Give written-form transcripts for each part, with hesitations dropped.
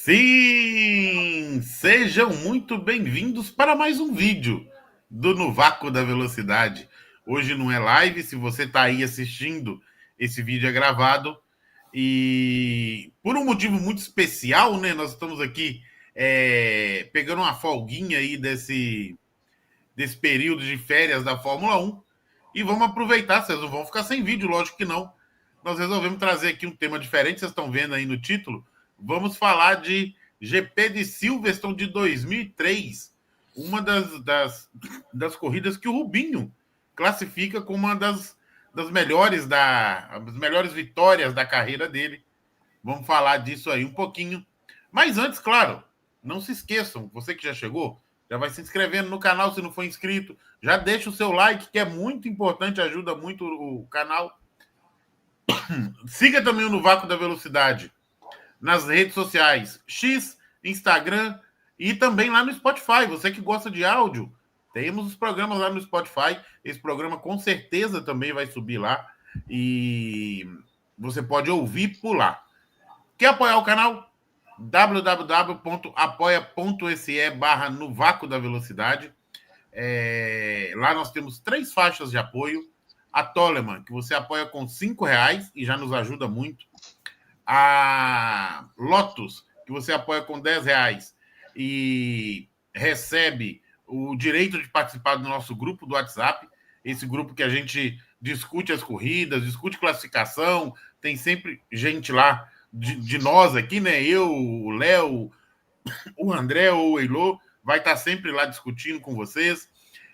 Sim! Sejam muito bem-vindos para mais um vídeo do No Vácuo da Velocidade. Hoje não é live, se você está aí assistindo, esse vídeo é gravado. E por um motivo muito especial, né? Nós estamos aqui pegando uma folguinha aí desse período de férias da Fórmula 1 e vamos aproveitar. Vocês não vão ficar sem vídeo, lógico que não. Nós resolvemos trazer aqui um tema diferente, vocês estão vendo aí no título. Vamos falar de GP de Silverstone de 2003, uma das corridas que o Rubinho classifica como uma das melhores vitórias da carreira dele. Vamos falar disso aí um pouquinho. Mas antes, claro, não se esqueçam, você que já chegou, já vai se inscrevendo no canal se não for inscrito, já deixa o seu like, que é muito importante, ajuda muito o canal. Siga também o No Vácuo da Velocidade nas redes sociais, X, Instagram e também lá no Spotify. Você que gosta de áudio, temos os programas lá no Spotify. Esse programa com certeza também vai subir lá e você pode ouvir por lá. Quer apoiar o canal? www.apoia.se/No Vácuo da Velocidade. Lá nós temos 3 faixas de apoio. A Toleman, que você apoia com R$ 5 e já nos ajuda muito. A Lotus, que você apoia com R$ 10 e recebe o direito de participar do nosso grupo do WhatsApp, esse grupo que a gente discute as corridas, discute classificação, tem sempre gente lá de nós aqui, né? Eu, o Léo, o André ou o Eilô, vai estar sempre lá discutindo com vocês.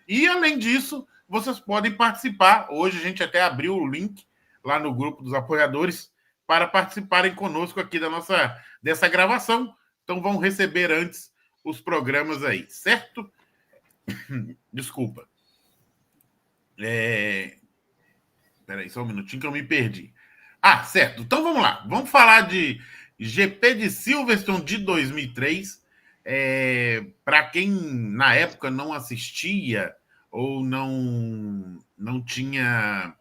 E, além disso, vocês podem participar. Hoje a gente até abriu o link lá no grupo dos apoiadores para participarem conosco aqui dessa gravação. Então, vão receber antes os programas aí, certo? Desculpa. Peraí, só um minutinho que eu me perdi. Certo. Então, vamos lá. Vamos falar de GP de Silverstone de 2003. Para quem, na época, não assistia ou não tinha...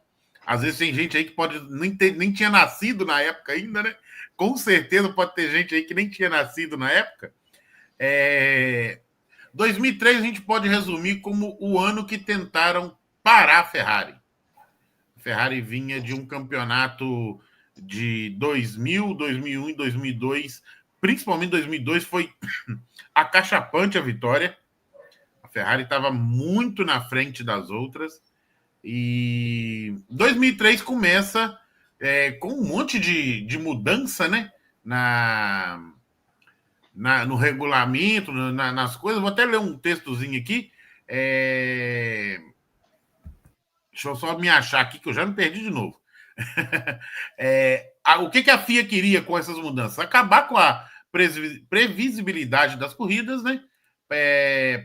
Às vezes tem gente aí que pode nem tinha nascido na época ainda, né? Com certeza pode ter gente aí que nem tinha nascido na época. 2003 a gente pode resumir como o ano que tentaram parar a Ferrari. A Ferrari vinha de um campeonato de 2000, 2001 e 2002. Principalmente 2002 foi acachapante a vitória. A Ferrari estava muito na frente das outras. E 2003 começa com um monte de mudança, né? No regulamento, nas coisas. Vou até ler um textozinho aqui. Deixa eu só me achar aqui, que eu já me perdi de novo. O que a FIA queria com essas mudanças? Acabar com a previsibilidade das corridas, né?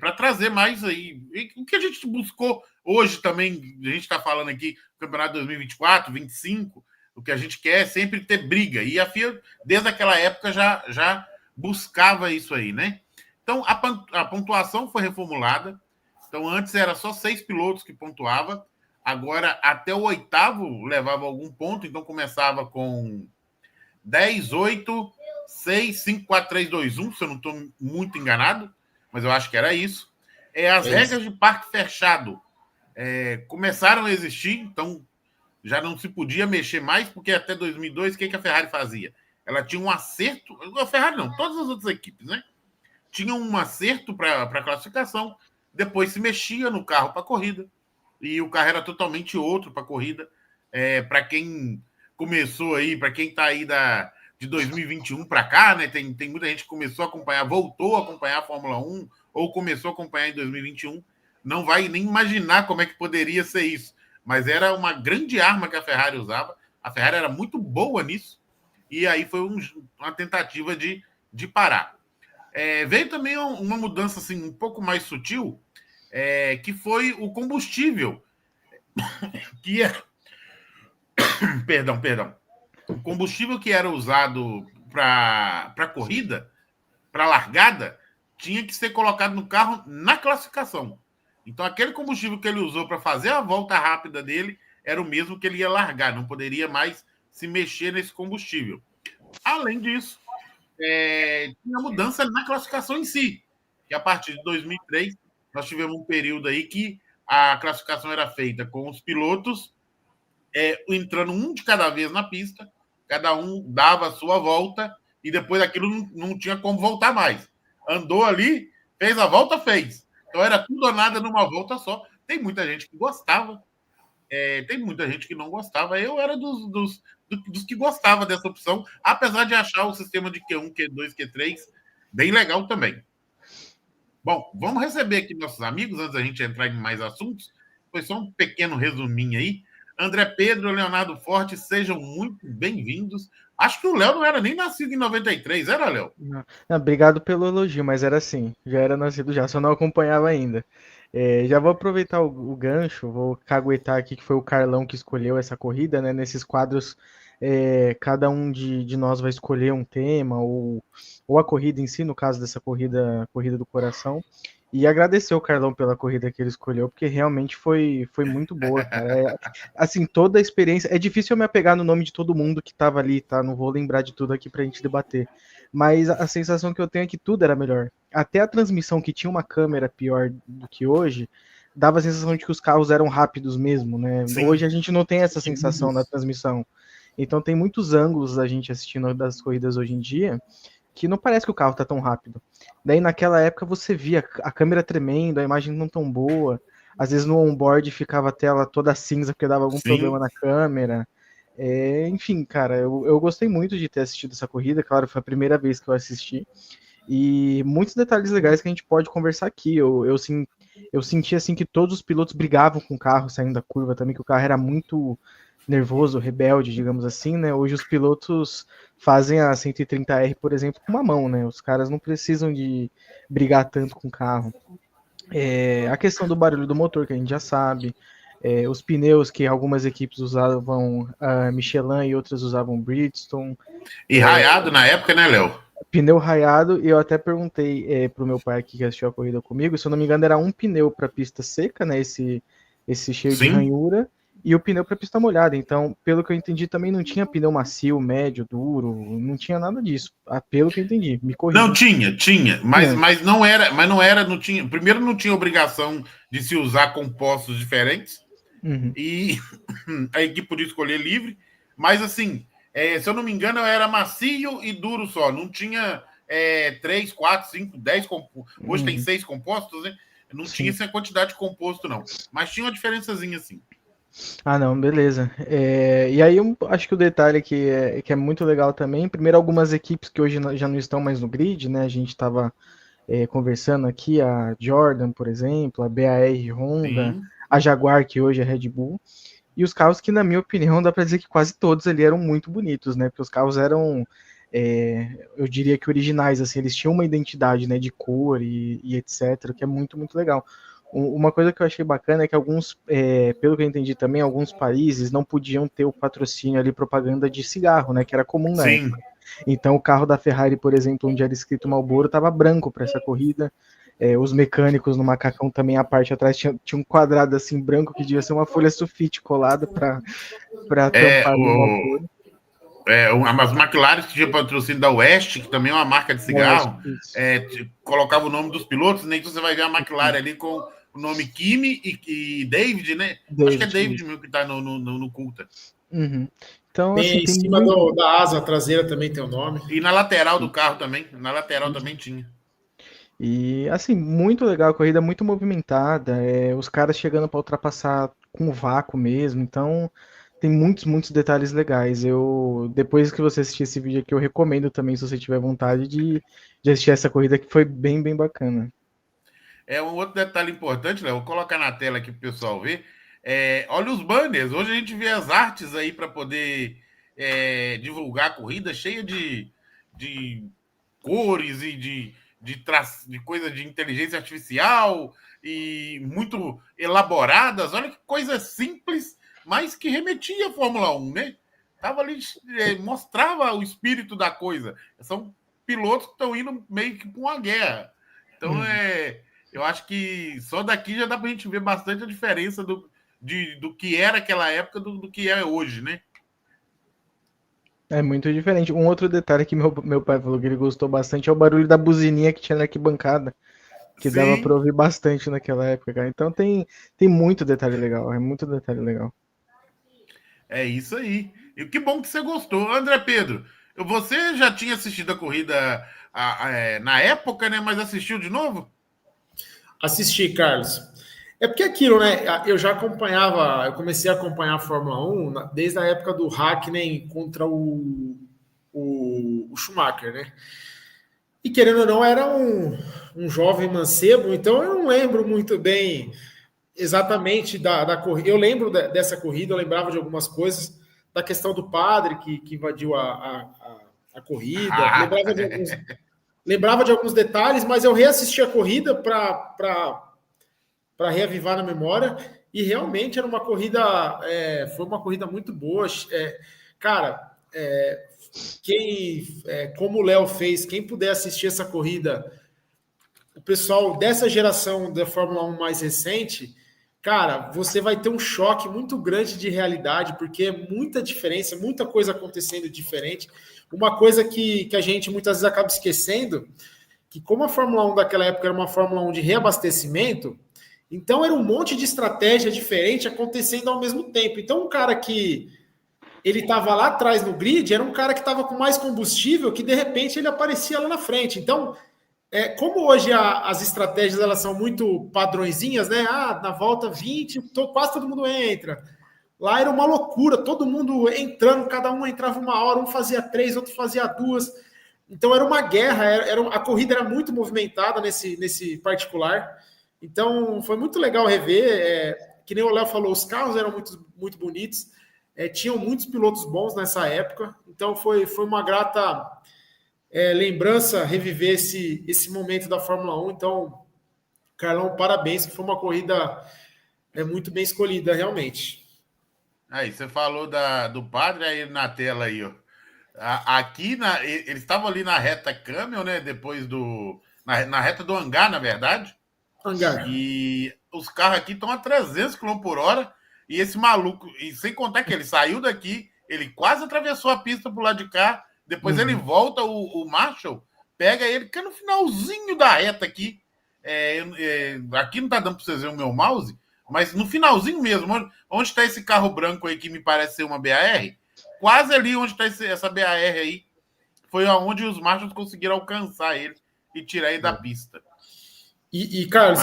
Para trazer mais aí. O que a gente buscou hoje também, a gente está falando aqui, campeonato 2024, 2025, o que a gente quer é sempre ter briga. E a FIA, desde aquela época, já buscava isso aí, né? Então, a pontuação foi reformulada. Então, antes era só 6 pilotos que pontuava. Agora, até o 8º levava algum ponto. Então, começava com 10, 8, 6, 5, 4, 3, 2, 1, se eu não estou muito enganado, mas eu acho que era isso. As regras de parque fechado começaram a existir, então já não se podia mexer mais, porque até 2002, o que a Ferrari fazia? Ela tinha um acerto, a Ferrari não, todas as outras equipes, né? Tinham um acerto para a classificação, depois se mexia no carro para a corrida, e o carro era totalmente outro para a corrida. Para quem começou aí, para quem está aí de 2021 para cá, né? Tem muita gente que começou a acompanhar, voltou a acompanhar a Fórmula 1 ou começou a acompanhar em 2021, não vai nem imaginar como é que poderia ser isso. Mas era uma grande arma que a Ferrari usava. A Ferrari era muito boa nisso. E aí foi uma tentativa de parar. Veio também uma mudança assim, um pouco mais sutil, que foi o combustível. Que era... Perdão. O combustível que era usado para corrida, para largada, tinha que ser colocado no carro na classificação. Então, aquele combustível que ele usou para fazer a volta rápida dele era o mesmo que ele ia largar, não poderia mais se mexer nesse combustível. Além disso, tinha mudança na classificação em si, que a partir de 2003 nós tivemos um período aí que a classificação era feita com os pilotos entrando um de cada vez na pista, cada um dava a sua volta e depois aquilo não tinha como voltar mais. Andou ali, fez a volta, fez. Então era tudo ou nada numa volta só. Tem muita gente que gostava, tem muita gente que não gostava. Eu era dos que gostava dessa opção, apesar de achar o sistema de Q1, Q2, Q3 bem legal também. Bom, vamos receber aqui nossos amigos antes da gente entrar em mais assuntos. Foi só um pequeno resuminho aí. André Pedro, Leonardo Forte, sejam muito bem-vindos. Acho que o Léo não era nem nascido em 93, era, Léo? Não, obrigado pelo elogio, mas era assim, já era nascido já, só não acompanhava ainda. Já vou aproveitar o gancho, vou caguetar aqui que foi o Carlão que escolheu essa corrida, né? Nesses quadros, cada um de nós vai escolher um tema, ou a corrida em si, no caso dessa corrida do coração. E agradecer o Carlão pela corrida que ele escolheu, porque realmente foi muito boa, cara. Assim, toda a experiência. É difícil eu me apegar no nome de todo mundo que tava ali, tá? Não vou lembrar de tudo aqui pra gente debater. Mas a sensação que eu tenho é que tudo era melhor. Até a transmissão, que tinha uma câmera pior do que hoje, dava a sensação de que os carros eram rápidos mesmo, né? Sim. Hoje a gente não tem essa sensação na transmissão. Então tem muitos ângulos da gente assistindo das corridas hoje em dia que não parece que o carro tá tão rápido. Daí naquela época você via a câmera tremendo, a imagem não tão boa. Às vezes no onboard ficava a tela toda cinza porque dava algum problema Sim. na câmera. Enfim, cara, eu gostei muito de ter assistido essa corrida, claro, foi a primeira vez que eu assisti. E muitos detalhes legais que a gente pode conversar aqui. Eu senti assim que todos os pilotos brigavam com o carro saindo da curva também, que o carro era muito nervoso, rebelde, digamos assim, né? Hoje os pilotos fazem a 130R, por exemplo, com uma mão, né? Os caras não precisam de brigar tanto com o carro. A questão do barulho do motor, que a gente já sabe. Os pneus que algumas equipes usavam Michelin e outras usavam Bridgestone. E raiado na época, né, Léo? Pneu raiado, e eu até perguntei pro meu pai aqui que assistiu a corrida comigo, se eu não me engano era um pneu para pista seca, né, esse cheio de Sim. ranhura, e o pneu para pista molhada. Então, pelo que eu entendi, também não tinha pneu macio, médio, duro, não tinha nada disso. Pelo que eu entendi, me Não, corrija. tinha, Tinha. não tinha. Primeiro, não tinha obrigação de se usar compostos diferentes, Uhum. e a equipe podia escolher livre, mas assim, se eu não me engano, era macio e duro só, não tinha 3, 4, 5, 10 compostos. Hoje tem Uhum. 6 compostos, né? Não tinha Sim. essa quantidade de composto, não. Mas tinha uma diferençazinha assim. Ah, não, beleza. E aí eu acho que o detalhe que é muito legal também, primeiro algumas equipes que hoje já não estão mais no grid, né? A gente estava conversando aqui, a Jordan, por exemplo, a BAR Honda, Sim, a Jaguar, que hoje é Red Bull, e os carros que, na minha opinião, dá para dizer que quase todos ali eram muito bonitos, né? Porque os carros eram, eu diria que originais, assim, eles tinham uma identidade, né, de cor e etc, que é muito, muito legal. Uma coisa que eu achei bacana é que alguns, pelo que eu entendi também, alguns países não podiam ter o patrocínio ali, propaganda de cigarro, né, que era comum na sim. época. Então o carro da Ferrari, por exemplo, onde era escrito Marlboro, estava branco para essa corrida. Os mecânicos no macacão também, a parte atrás tinha um quadrado assim branco que devia ser uma folha sulfite colada para É, tampar o Marlboro. as McLaren que tinha patrocínio da West, que também é uma marca de Não é cigarro, isso. colocava o nome dos pilotos, né? Então você vai ver a McLaren ali com o nome Kimi e David, né? Acho que é David, David isso. mesmo que está no Culta. Uhum. Então, assim, Tem em tem cima muito. da asa traseira também tem o nome. E na lateral do carro também. Na lateral também tinha. E assim, muito legal a corrida, muito movimentada, os caras chegando para ultrapassar com o vácuo mesmo, então tem muitos, muitos detalhes legais. Depois que você assistir esse vídeo aqui, eu recomendo também, se você tiver vontade, de assistir essa corrida que foi bem, bem bacana. Um outro detalhe importante, Léo, vou colocar na tela aqui para o pessoal ver. Olha os banners. Hoje a gente vê as artes aí para poder divulgar a corrida cheia de cores e de coisa de inteligência artificial e muito elaboradas. Olha que coisa simples, mas que remetia à Fórmula 1, né? Tava ali, mostrava o espírito da coisa. São pilotos que estão indo meio que para uma guerra. Então, Uhum. eu acho que só daqui já dá para a gente ver bastante a diferença do que era aquela época do que é hoje, né? É muito diferente. Um outro detalhe que meu pai falou que ele gostou bastante é o barulho da buzininha que tinha na arquibancada, que dava pra Sim, ouvir bastante naquela época, cara. Então tem muito detalhe legal, é muito detalhe legal. é isso aí. E que bom que você gostou. André Pedro, você já tinha assistido a corrida na época, né? Mas assistiu de novo? Assisti, Carlos. É porque aquilo, né? Eu já acompanhava, eu comecei a acompanhar a Fórmula 1 desde a época do Hakkinen contra o Schumacher, né? E querendo ou não, era um jovem mancebo, então eu não lembro muito bem exatamente da corrida. Eu lembro dessa corrida, eu lembrava de algumas coisas, da questão do padre que invadiu a corrida, lembrava de alguns detalhes, mas eu reassisti a corrida para reavivar na memória, e realmente era uma corrida, foi uma corrida muito boa. Cara, como o Léo fez, quem puder assistir essa corrida, o pessoal dessa geração da Fórmula 1 mais recente, cara, você vai ter um choque muito grande de realidade, porque é muita diferença, muita coisa acontecendo diferente. Uma coisa que a gente muitas vezes acaba esquecendo, que como a Fórmula 1 daquela época era uma Fórmula 1 de reabastecimento, então era um monte de estratégia diferente acontecendo ao mesmo tempo. Então um cara que ele estava lá atrás no grid era um cara que estava com mais combustível que de repente ele aparecia lá na frente. Então, como hoje as estratégias elas são muito padrõezinhas, né? Na volta 20, quase todo mundo entra. Lá era uma loucura, todo mundo entrando, cada um entrava uma hora, um fazia 3, outro fazia 2. Então era uma guerra, a corrida era muito movimentada nesse particular. Então foi muito legal rever. Que nem o Léo falou, os carros eram muito, muito bonitos, tinham muitos pilotos bons nessa época. Então foi uma grata lembrança reviver esse momento da Fórmula 1. Então, Carlão, parabéns, que foi uma corrida muito bem escolhida, realmente. Aí, você falou do padre aí na tela aí, ó. Aqui, eles estavam ali na reta Camel, né? Depois na reta do hangar, na verdade. Hangar. E os carros aqui estão a 300 km por hora. E esse maluco, e sem contar que ele saiu daqui, ele quase atravessou a pista pro lado de cá. Depois ele volta, o Marshall pega ele, que é no finalzinho da reta aqui. Aqui não tá dando para vocês verem o meu mouse, mas no finalzinho mesmo, onde está esse carro branco aí que me parece ser uma BAR, quase ali onde está essa BAR aí, foi onde os Marshalls conseguiram alcançar ele e tirar ele da pista. E Carlos,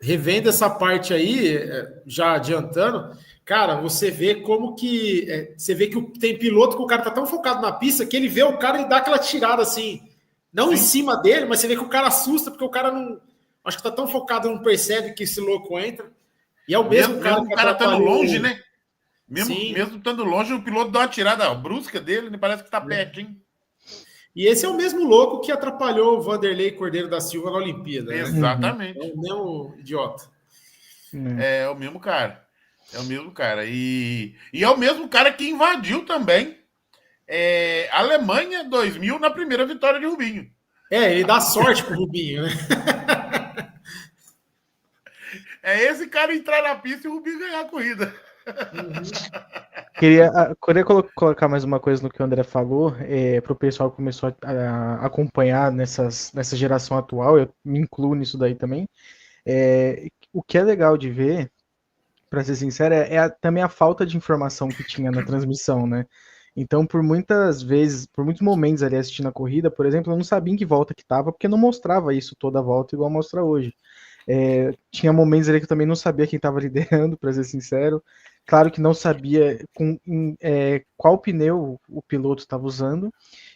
revendo essa parte aí, já adiantando, cara, você vê como que. Você vê que tem piloto que o cara tá tão focado na pista que ele vê o cara e dá aquela tirada assim. Não em cima dele, mas você vê que o cara assusta, porque o cara não. Acho que tá tão focado, não percebe que esse louco entra. E é o mesmo cara que o cara estando longe, né? Mesmo estando longe, o piloto dá uma tirada brusca dele, ele parece que tá pertinho. E esse é o mesmo louco que atrapalhou o Vanderlei Cordeiro da Silva na Olimpíada. Né? Exatamente. É o mesmo idiota. É o mesmo cara. É o mesmo cara. E é o mesmo cara que invadiu também a Alemanha 2000 na primeira vitória de Rubinho. Ele dá sorte pro Rubinho, né? É esse cara entrar na pista e o Rubinho ganhar a corrida. Queria colocar mais uma coisa no que o André falou, para o pessoal que começou a acompanhar nessa geração atual, eu me incluo nisso daí também. O que é legal de ver, para ser sincero, também a falta de informação que tinha na transmissão, né? Então, por muitas vezes, por muitos momentos ali assistindo a corrida, por exemplo, eu não sabia em que volta que estava, porque não mostrava isso toda a volta igual mostra hoje. Tinha momentos ali que eu também não sabia quem estava liderando, para ser sincero. Claro que não sabia qual pneu o piloto estava usando.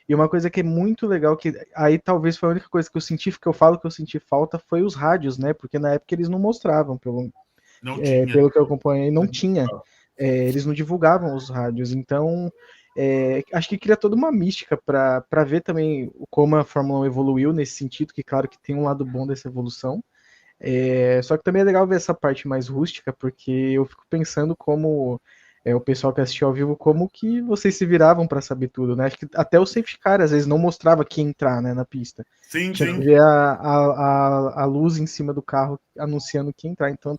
E uma coisa que é muito legal, que aí talvez foi a única coisa que eu senti, que eu falo que eu senti falta, foi os rádios, né? Porque na época eles não mostravam, pelo que eu acompanhei, não tinha. Eles não divulgavam os rádios. Então, acho que cria toda uma mística para ver também como a Fórmula 1 evoluiu nesse sentido, que claro que tem um lado bom dessa evolução. Só que também é legal ver essa parte mais rústica, porque eu fico pensando como o pessoal que assistiu ao vivo, como que vocês se viravam para saber tudo, né? Acho que até o safety car às vezes não mostrava que ia entrar, né, na pista. Sim, Tinha que sim. ver a luz em cima do carro anunciando que ia entrar. Então,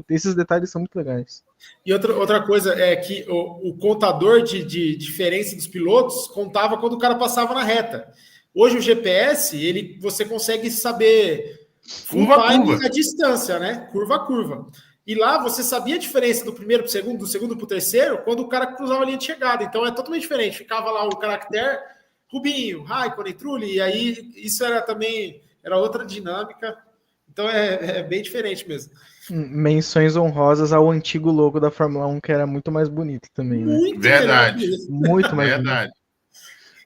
esses detalhes são muito legais. E outra coisa é que o contador de diferença dos pilotos contava quando o cara passava na reta. Hoje o GPS, você consegue saber full Curva a time curva. a distância, né? Curva a curva. E lá você sabia a diferença do primeiro para o segundo, do segundo para o terceiro, quando o cara cruzava a linha de chegada. Então é totalmente diferente. Ficava lá o caractere, Rubinho, Raikkonen, Trulli, e aí isso era outra dinâmica. Então é bem diferente mesmo. Menções honrosas ao antigo logo da Fórmula 1, que era muito mais bonito também, né? Muito melhor que Verdade. isso. Muito mais Verdade.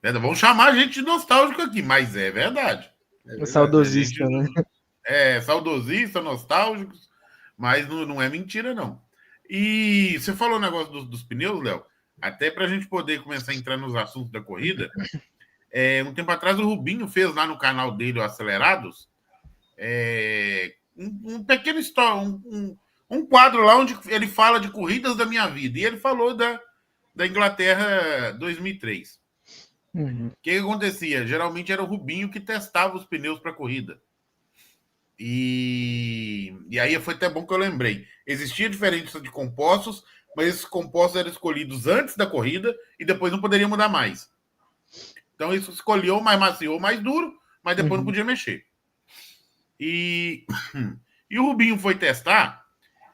Vamos chamar a gente de nostálgico aqui, mas é verdade. bonito. Saudosista, Gente, né? saudosista, nostálgicos, mas não é mentira, não. E você falou o negócio dos pneus, Léo, até para a gente poder começar a entrar nos assuntos da corrida. Um tempo atrás, o Rubinho fez lá no canal dele, o Acelerados, um pequeno um quadro lá onde ele fala de corridas da minha vida. E ele falou da Inglaterra 2003. Uhum. O que acontecia? Geralmente era o Rubinho que testava os pneus para corrida. E aí foi até bom que eu lembrei. Existia diferença de compostos, mas esses compostos eram escolhidos antes da corrida e depois não poderia mudar mais. Então isso escolheu mais macio ou mais duro, mas depois não podia mexer. E o Rubinho foi testar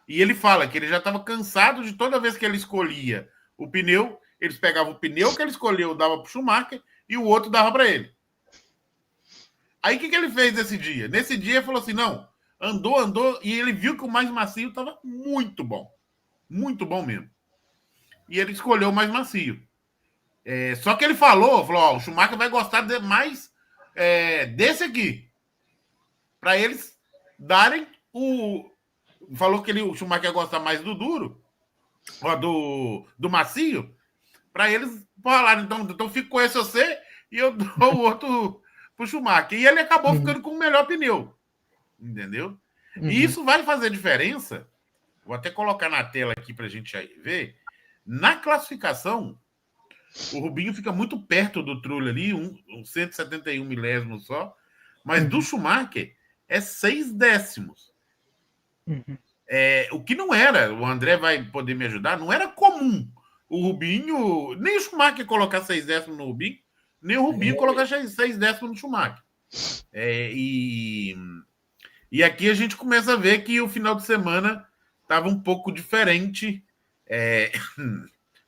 e ele fala que ele já estava cansado de toda vez que ele escolhia o pneu, eles pegavam o pneu que ele escolheu, dava para o Schumacher e o outro dava para ele. Aí o que ele fez nesse dia? Nesse dia ele falou assim, não, andou, e ele viu que o mais macio estava muito bom mesmo. E ele escolheu o mais macio. Só que ele falou, ó, o Schumacher vai gostar mais desse aqui, para eles darem falou que o Schumacher gosta mais do duro, ó, do macio, para eles falarem, então fica com esse você e eu dou o outro pro Schumacher. E ele acabou ficando com o melhor pneu. Entendeu? E isso vai fazer diferença. Vou até colocar na tela aqui pra gente ver. Na classificação, o Rubinho fica muito perto do Trulli ali, um 171 milésimos só, mas do Schumacher é 6 décimos. O que não era, o André vai poder me ajudar, não era comum o Rubinho, nem o Schumacher colocar 6 décimos no Rubinho, nem o Rubinho colocar 6 décimos no Schumacher. E aqui a gente começa a ver que o final de semana estava um pouco diferente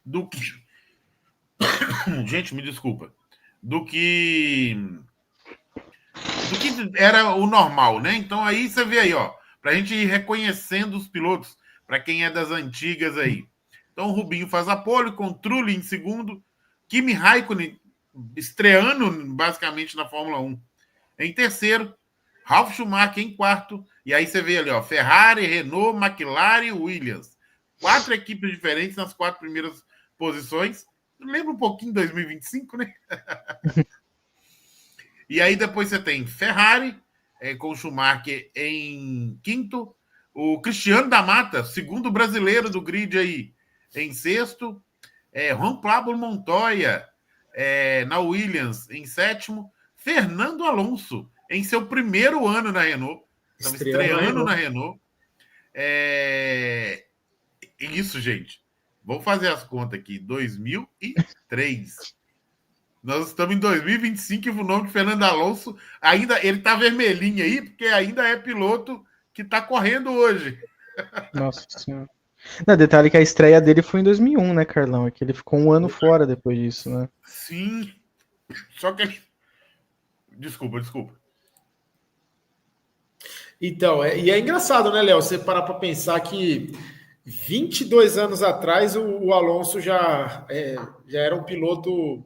do que... Gente, me desculpa. Do que era o normal, né? Então aí você vê aí, ó, pra gente ir reconhecendo os pilotos, para quem é das antigas aí. Então o Rubinho faz a pole com Trulli em segundo, Kimi Raikkonen estreando basicamente na Fórmula 1 em terceiro, Ralf Schumacher em quarto, e aí você vê ali, ó, Ferrari, Renault, McLaren e Williams. 4 equipes diferentes nas 4 primeiras posições. Lembra um pouquinho de 2025, né? E aí depois você tem Ferrari, com o Schumacher em quinto, o Cristiano da Mata, segundo brasileiro do grid aí, em sexto, Juan Pablo Montoya na Williams em sétimo, Fernando Alonso em seu primeiro ano na Renault, estava estreando na Renault. Isso, gente. Vamos fazer as contas aqui. 2003. Nós estamos em 2025 e o nome de Fernando Alonso ainda ele está vermelhinho aí, porque ainda é piloto que está correndo hoje. Nossa Senhora. Não, detalhe que a estreia dele foi em 2001, né, Carlão? É que ele ficou um ano fora depois disso, né? Sim. Só que... Desculpa. Então, e é engraçado, né, Léo? Você parar para pensar que 22 anos atrás o Alonso já era um piloto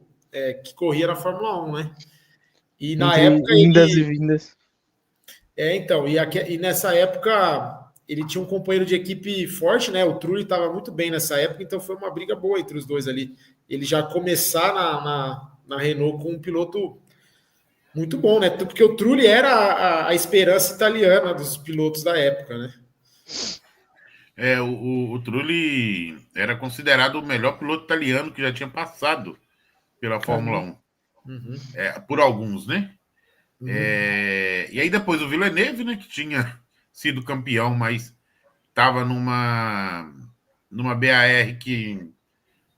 que corria na Fórmula 1, né? E na época indas e vindas. Então, e nessa época ele tinha um companheiro de equipe forte, né? O Trulli estava muito bem nessa época, então foi uma briga boa entre os dois ali. Ele já começar na Renault com um piloto muito bom, né? Porque o Trulli era a esperança italiana dos pilotos da época, né? O Trulli era considerado o melhor piloto italiano que já tinha passado pela Fórmula 1. Uhum, Por alguns, né? uhum. E aí depois o Villeneuve, né, que tinha sido campeão, mas estava numa BAR que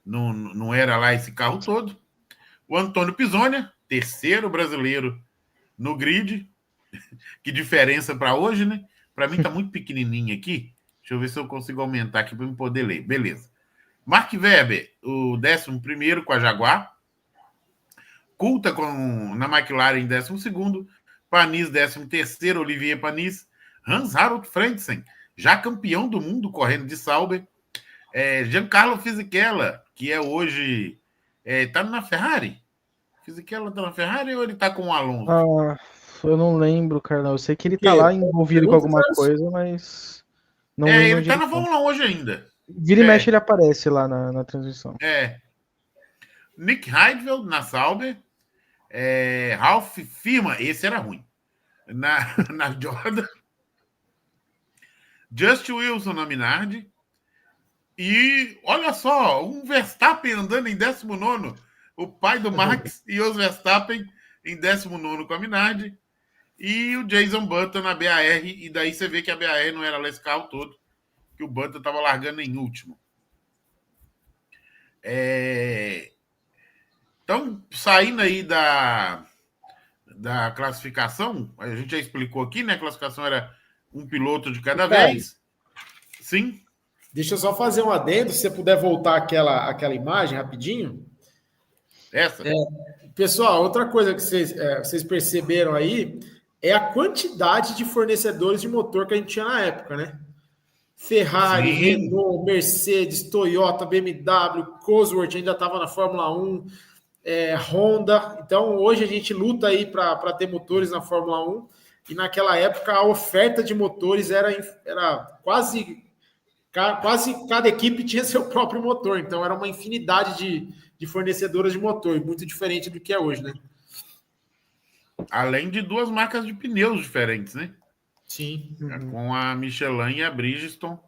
não era lá esse carro todo. O Antônio Pisonia, terceiro brasileiro no grid. Que diferença para hoje, né? Para mim tá muito pequenininho aqui. Deixa eu ver se eu consigo aumentar aqui para eu poder ler. Beleza. Mark Webber, o 11º com a Jaguar. Coulter na McLaren, 12º. Panis, 13º. Olivier Panis. Hans-Harald Frentzen, já campeão do mundo correndo de Sauber. Giancarlo Fisichella, que é hoje... tá na Ferrari? Fisichella tá na Ferrari ou ele tá com o Alonso? Ah, eu não lembro, Carlão. Eu sei que ele tá quê? lá envolvido com Pergunta, alguma Carlos? coisa, mas não lembro Ele onde tá ele na tá. Fórmula 1 hoje ainda. Vira e mexe ele aparece lá na transmissão. Nick Heidfeld na Sauber. Ralph Firma, esse era ruim. Na Jordan. Just Wilson na Minardi. E olha só, um Verstappen andando em 19º. O pai do Max e os Verstappen em 19º com a Minardi. E o Jason Button na BAR. E daí você vê que a BAR não era lá esse carro todo. Que o Button estava largando em último. Então, saindo aí da classificação, a gente já explicou aqui, né? A classificação era um piloto de cada vez. Sim. Deixa eu só fazer um adendo, se você puder voltar aquela imagem rapidinho. Essa? Pessoal, outra coisa que vocês perceberam aí é a quantidade de fornecedores de motor que a gente tinha na época, né? Ferrari, Sim. Renault, Mercedes, Toyota, BMW, Cosworth ainda estava na Fórmula 1, Honda. Então, hoje a gente luta aí para ter motores na Fórmula 1 e naquela época a oferta de motores era quase cada equipe tinha seu próprio motor. Então, era uma infinidade de fornecedoras de motor, muito diferente do que é hoje, né? Além de duas marcas de pneus diferentes, né? Sim. Com a Michelin e a Bridgestone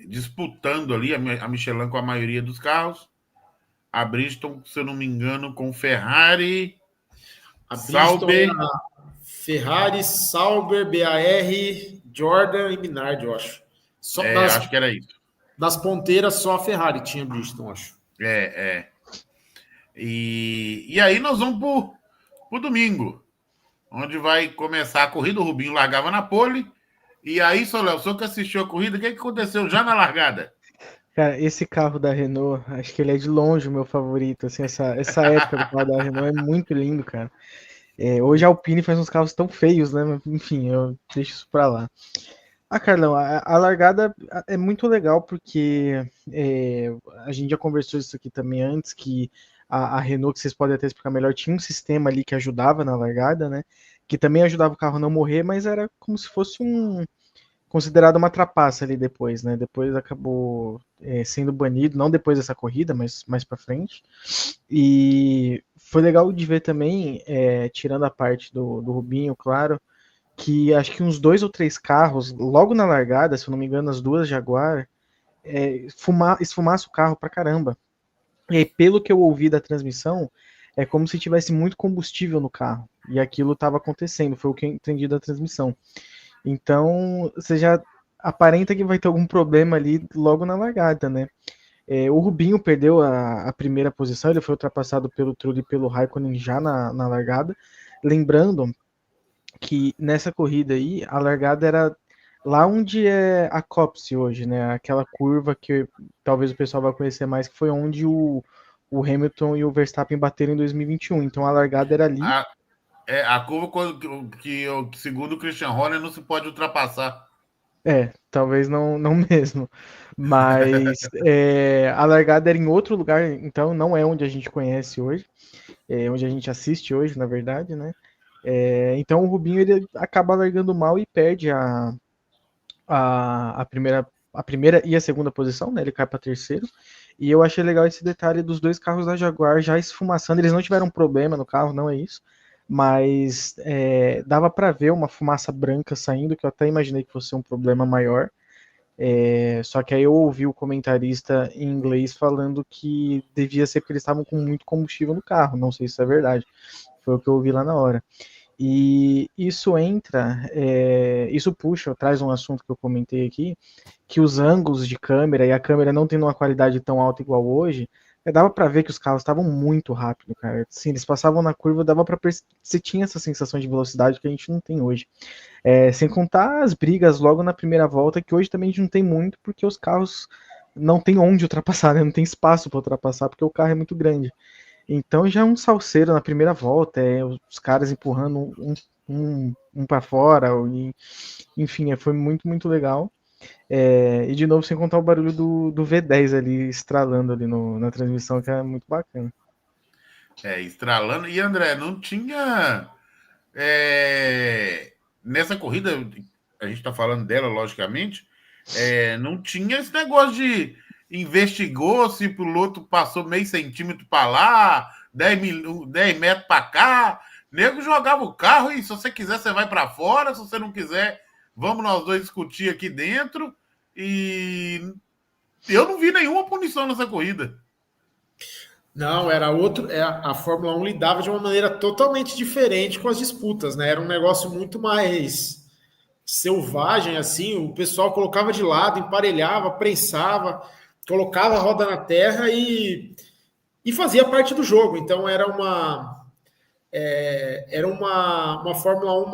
disputando ali, a Michelin com a maioria dos carros, a Bridgestone, se eu não me engano, com Ferrari, Sauber. Ferrari, Sauber, BAR, Jordan e Minardi, eu acho. Acho que era isso. Das ponteiras, só a Ferrari tinha Bridgestone, eu acho. E aí nós vamos pro domingo, onde vai começar a corrida. O Rubinho largava na pole. E aí, Soléu, o senhor que assistiu a corrida, o que aconteceu já na largada? Cara, esse carro da Renault, acho que ele é de longe o meu favorito. Assim, essa época do carro da Renault é muito lindo, cara. Hoje a Alpine faz uns carros tão feios, né? Enfim, eu deixo isso pra lá. Carlão, a largada é muito legal porque a gente já conversou isso aqui também antes, que a Renault, que vocês podem até explicar melhor, tinha um sistema ali que ajudava na largada, né? Que também ajudava o carro a não morrer, mas era como se fosse considerado uma trapaça ali depois, né? Depois acabou sendo banido, não depois dessa corrida, mas mais para frente. E foi legal de ver também, tirando a parte do Rubinho, claro, que acho que uns 2 ou 3 carros, logo na largada, se eu não me engano, as duas Jaguar, esfumaça o carro pra caramba. E aí, pelo que eu ouvi da transmissão, é como se tivesse muito combustível no carro. E aquilo estava acontecendo, foi o que eu entendi da transmissão. Então, você já aparenta que vai ter algum problema ali logo na largada, né? O Rubinho perdeu a primeira posição, ele foi ultrapassado pelo Trulli e pelo Raikkonen já na largada. Lembrando que nessa corrida aí, a largada era lá onde é a Copse hoje, né? Aquela curva que talvez o pessoal vai conhecer mais, que foi onde o Hamilton e o Verstappen bateram em 2021. Então a largada era ali. A curva que, segundo o Christian Horner, não se pode ultrapassar. Talvez não mesmo. Mas a largada era em outro lugar, então não é onde a gente conhece hoje. É onde a gente assiste hoje, na verdade, né? Então o Rubinho ele acaba largando mal e perde a primeira e a segunda posição, né? Ele cai para terceiro. E eu achei legal esse detalhe dos dois carros da Jaguar já esfumaçando. Eles não tiveram problema no carro, não é isso. mas dava para ver uma fumaça branca saindo, que eu até imaginei que fosse um problema maior. Só que aí eu ouvi o comentarista em inglês falando que devia ser porque eles estavam com muito combustível no carro. Não sei se isso é verdade. Foi o que eu ouvi lá na hora. E isso puxa, traz um assunto que eu comentei aqui, que os ângulos de câmera e a câmera não tendo uma qualidade tão alta igual hoje, dava para ver que os carros estavam muito rápido, cara. Sim, eles passavam na curva, dava para você tinha essa sensação de velocidade que a gente não tem hoje. Sem contar as brigas logo na primeira volta, que hoje também a gente não tem muito, porque os carros não tem onde ultrapassar, né? Não tem espaço para ultrapassar, porque o carro é muito grande. Então já é um salseiro na primeira volta, os caras empurrando um para fora, enfim, foi muito, muito legal. E de novo, sem contar o barulho do V10 ali estralando ali na transmissão, que é muito bacana. Estralando. E André, não tinha. Nessa corrida, a gente está falando dela, logicamente, não tinha esse negócio de investigou se o piloto passou meio centímetro para lá, 10 metros para cá. Nego jogava o carro e se você quiser, você vai para fora. Se você não quiser, vamos nós dois discutir aqui dentro. E eu não vi nenhuma punição nessa corrida. Não, era outro. A Fórmula 1 lidava de uma maneira totalmente diferente com as disputas, né? Era um negócio muito mais selvagem, assim. O pessoal colocava de lado, emparelhava, prensava, colocava a roda na terra e fazia parte do jogo. Então era uma Fórmula 1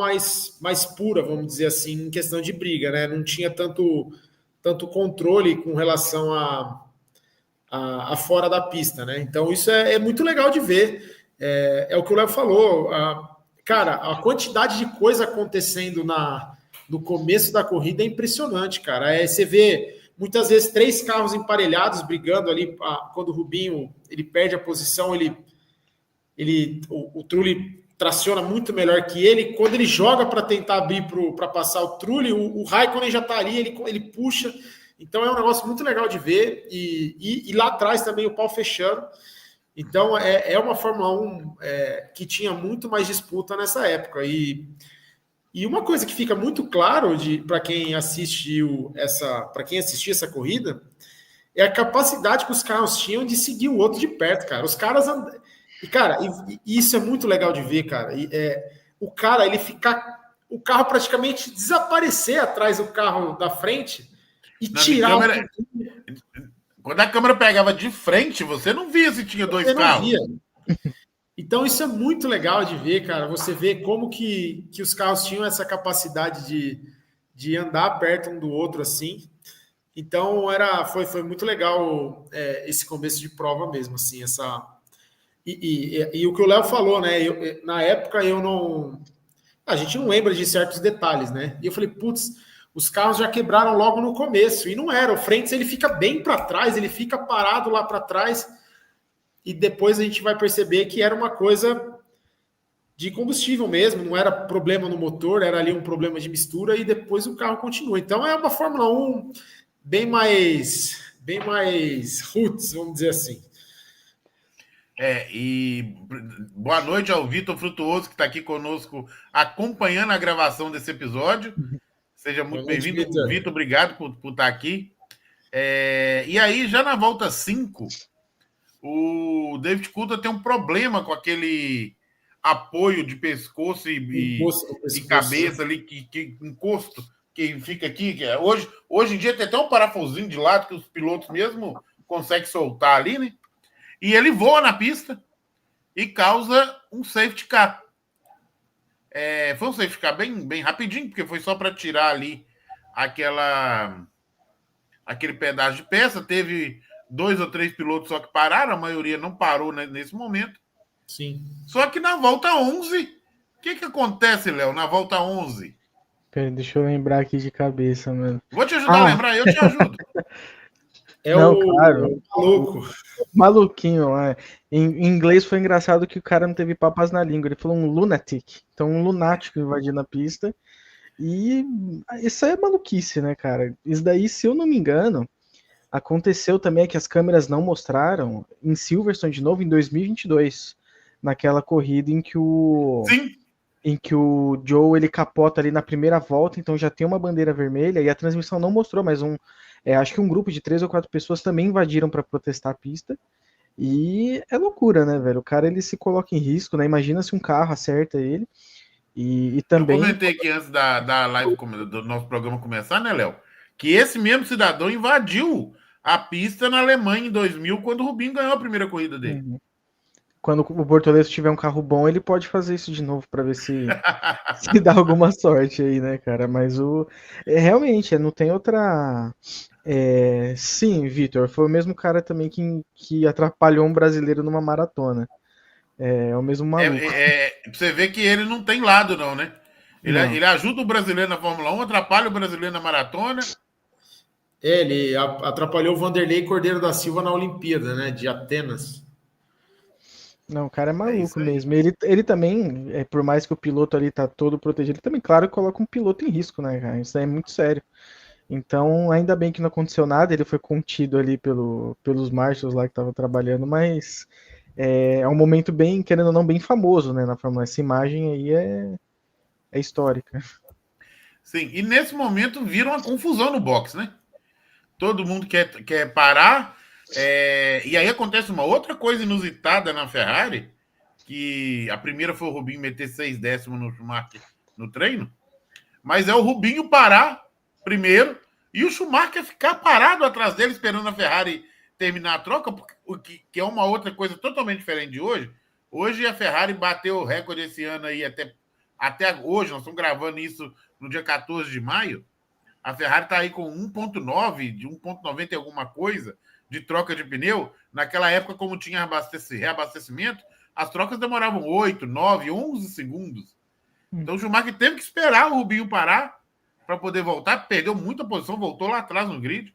mais pura, vamos dizer assim, em questão de briga, né? Não tinha tanto controle com relação a fora da pista, né? Então isso é muito legal de ver. É o que o Léo falou. Cara, a quantidade de coisa acontecendo no começo da corrida é impressionante, cara. Você vê muitas vezes 3 carros emparelhados brigando ali. Quando o Rubinho ele perde a posição, o Trulli traciona muito melhor que ele. Quando ele joga para tentar abrir para passar o Trulli, o Raikkonen já está ali, ele puxa. Então é um negócio muito legal de ver. E lá atrás também o pau fechando. Então é uma Fórmula 1 que tinha muito mais disputa nessa época. E uma coisa que fica muito claro para quem assistiu essa corrida é a capacidade que os carros tinham de seguir o outro de perto, cara. Os caras e, cara, isso é muito legal de ver, cara. O cara, o carro praticamente desaparecer atrás do carro da frente e tirar quando a câmera pegava de frente, você não via se tinha 2 carros. Via. Então isso é muito legal de ver, cara. Você vê como que os carros tinham essa capacidade de andar perto um do outro assim. Então foi muito legal esse começo de prova mesmo, assim, E o que o Léo falou, né? Na época a gente não lembra de certos detalhes, né? E eu falei, putz, os carros já quebraram logo no começo. E não era. O Frentzen, ele fica bem para trás, ele fica parado lá para trás. E depois a gente vai perceber que era uma coisa de combustível mesmo, não era problema no motor, era ali um problema de mistura e depois o carro continua. Então é uma Fórmula 1 bem mais roots, vamos dizer assim. E boa noite ao Vitor Frutuoso, que está aqui conosco acompanhando a gravação desse episódio. Seja muito bem-vindo. Vitor, obrigado por estar aqui. E aí, já na volta 5, o David Coulthard tem um problema com aquele apoio de pescoço e cabeça ali, que encosto, que fica aqui. Hoje em dia tem até um parafusinho de lado que os pilotos mesmo conseguem soltar ali, né? E ele voa na pista e causa um safety car. Foi um safety car bem rapidinho, porque foi só para tirar ali aquele pedaço de peça. Teve 2 ou 3 pilotos só que pararam, a maioria não parou nesse momento. Sim. Só que na volta 11, o que acontece, Léo, na volta 11? Pera, deixa eu lembrar aqui de cabeça, mano. Vou te ajudar a lembrar, eu te ajudo. Claro. Maluco. Maluquinho lá. Em inglês foi engraçado que o cara não teve papas na língua. Ele falou um lunatic. Então, um lunático invadindo a pista. E isso aí é maluquice, né, cara? Isso daí, se eu não me engano, aconteceu também que as câmeras não mostraram em Silverstone de novo em 2022. naquela corrida em que o Sim. Joe ele capota ali na primeira volta, então já tem uma bandeira vermelha e a transmissão não mostrou, mas acho que um grupo de 3 ou 4 pessoas também invadiram para protestar a pista. E é loucura, né, velho? O cara ele se coloca em risco, né? Imagina se um carro acerta ele. E Eu também. comentei aqui antes da live do nosso programa começar, né, Léo? Que esse mesmo cidadão invadiu a pista na Alemanha em 2000, quando o Rubinho ganhou a primeira corrida dele. Quando o Bortoleto tiver um carro bom, ele pode fazer isso de novo para ver se dá alguma sorte aí, né, cara? Mas realmente, não tem outra. Sim, Vitor, foi o mesmo cara também que atrapalhou um brasileiro numa maratona. É o mesmo maluco. Você vê que ele não tem lado, não, né? Não. Ele ajuda o brasileiro na Fórmula 1, atrapalha o brasileiro na maratona. Ele atrapalhou o Vanderlei Cordeiro da Silva na Olimpíada, né? De Atenas. Não, o cara é isso maluco aí. mesmo. Ele também, por mais que o piloto ali tá todo protegido, ele também, claro, coloca um piloto em risco, né, cara? Isso aí é muito sério. Então, ainda bem que não aconteceu nada, ele foi contido ali pelos marshals lá que estavam trabalhando, mas é um momento bem, querendo ou não, bem famoso, né, na Fórmula 1. Essa imagem aí é histórica. Sim, e nesse momento vira uma confusão no box, né? Todo mundo quer parar. E aí acontece uma outra coisa inusitada na Ferrari, que a primeira foi o Rubinho meter 6 décimos no Schumacher no treino, mas é o Rubinho parar primeiro e o Schumacher ficar parado atrás dele esperando a Ferrari terminar a troca, que é uma outra coisa totalmente diferente de hoje. Hoje a Ferrari bateu o recorde esse ano aí até hoje, nós estamos gravando isso no dia 14 de maio, a Ferrari está aí com 1.9, de 1.90 e alguma coisa, de troca de pneu. Naquela época, como tinha reabastecimento, as trocas demoravam 8, 9, 11 segundos. Então o Schumacher teve que esperar o Rubinho parar para poder voltar, perdeu muita posição, voltou lá atrás no grid.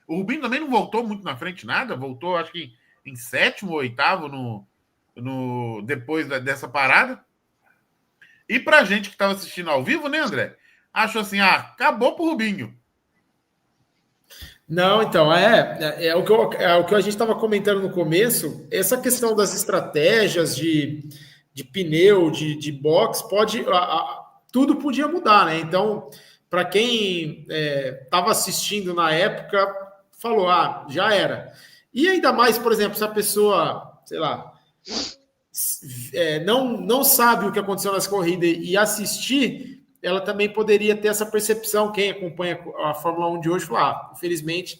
O Rubinho também não voltou muito na frente nada, voltou acho que em 7º ou 8º depois dessa parada. E para a gente que estava assistindo ao vivo, né, André? Achou assim, acabou pro Rubinho. Não, então, é o que a gente estava comentando no começo, essa questão das estratégias de pneu, de box, tudo podia mudar, né? Então, para quem estava assistindo na época, falou, já era. E ainda mais, por exemplo, se a pessoa, sei lá, não sabe o que aconteceu nessa corrida e assistir, ela também poderia ter essa percepção, quem acompanha a Fórmula 1 de hoje, falar, infelizmente,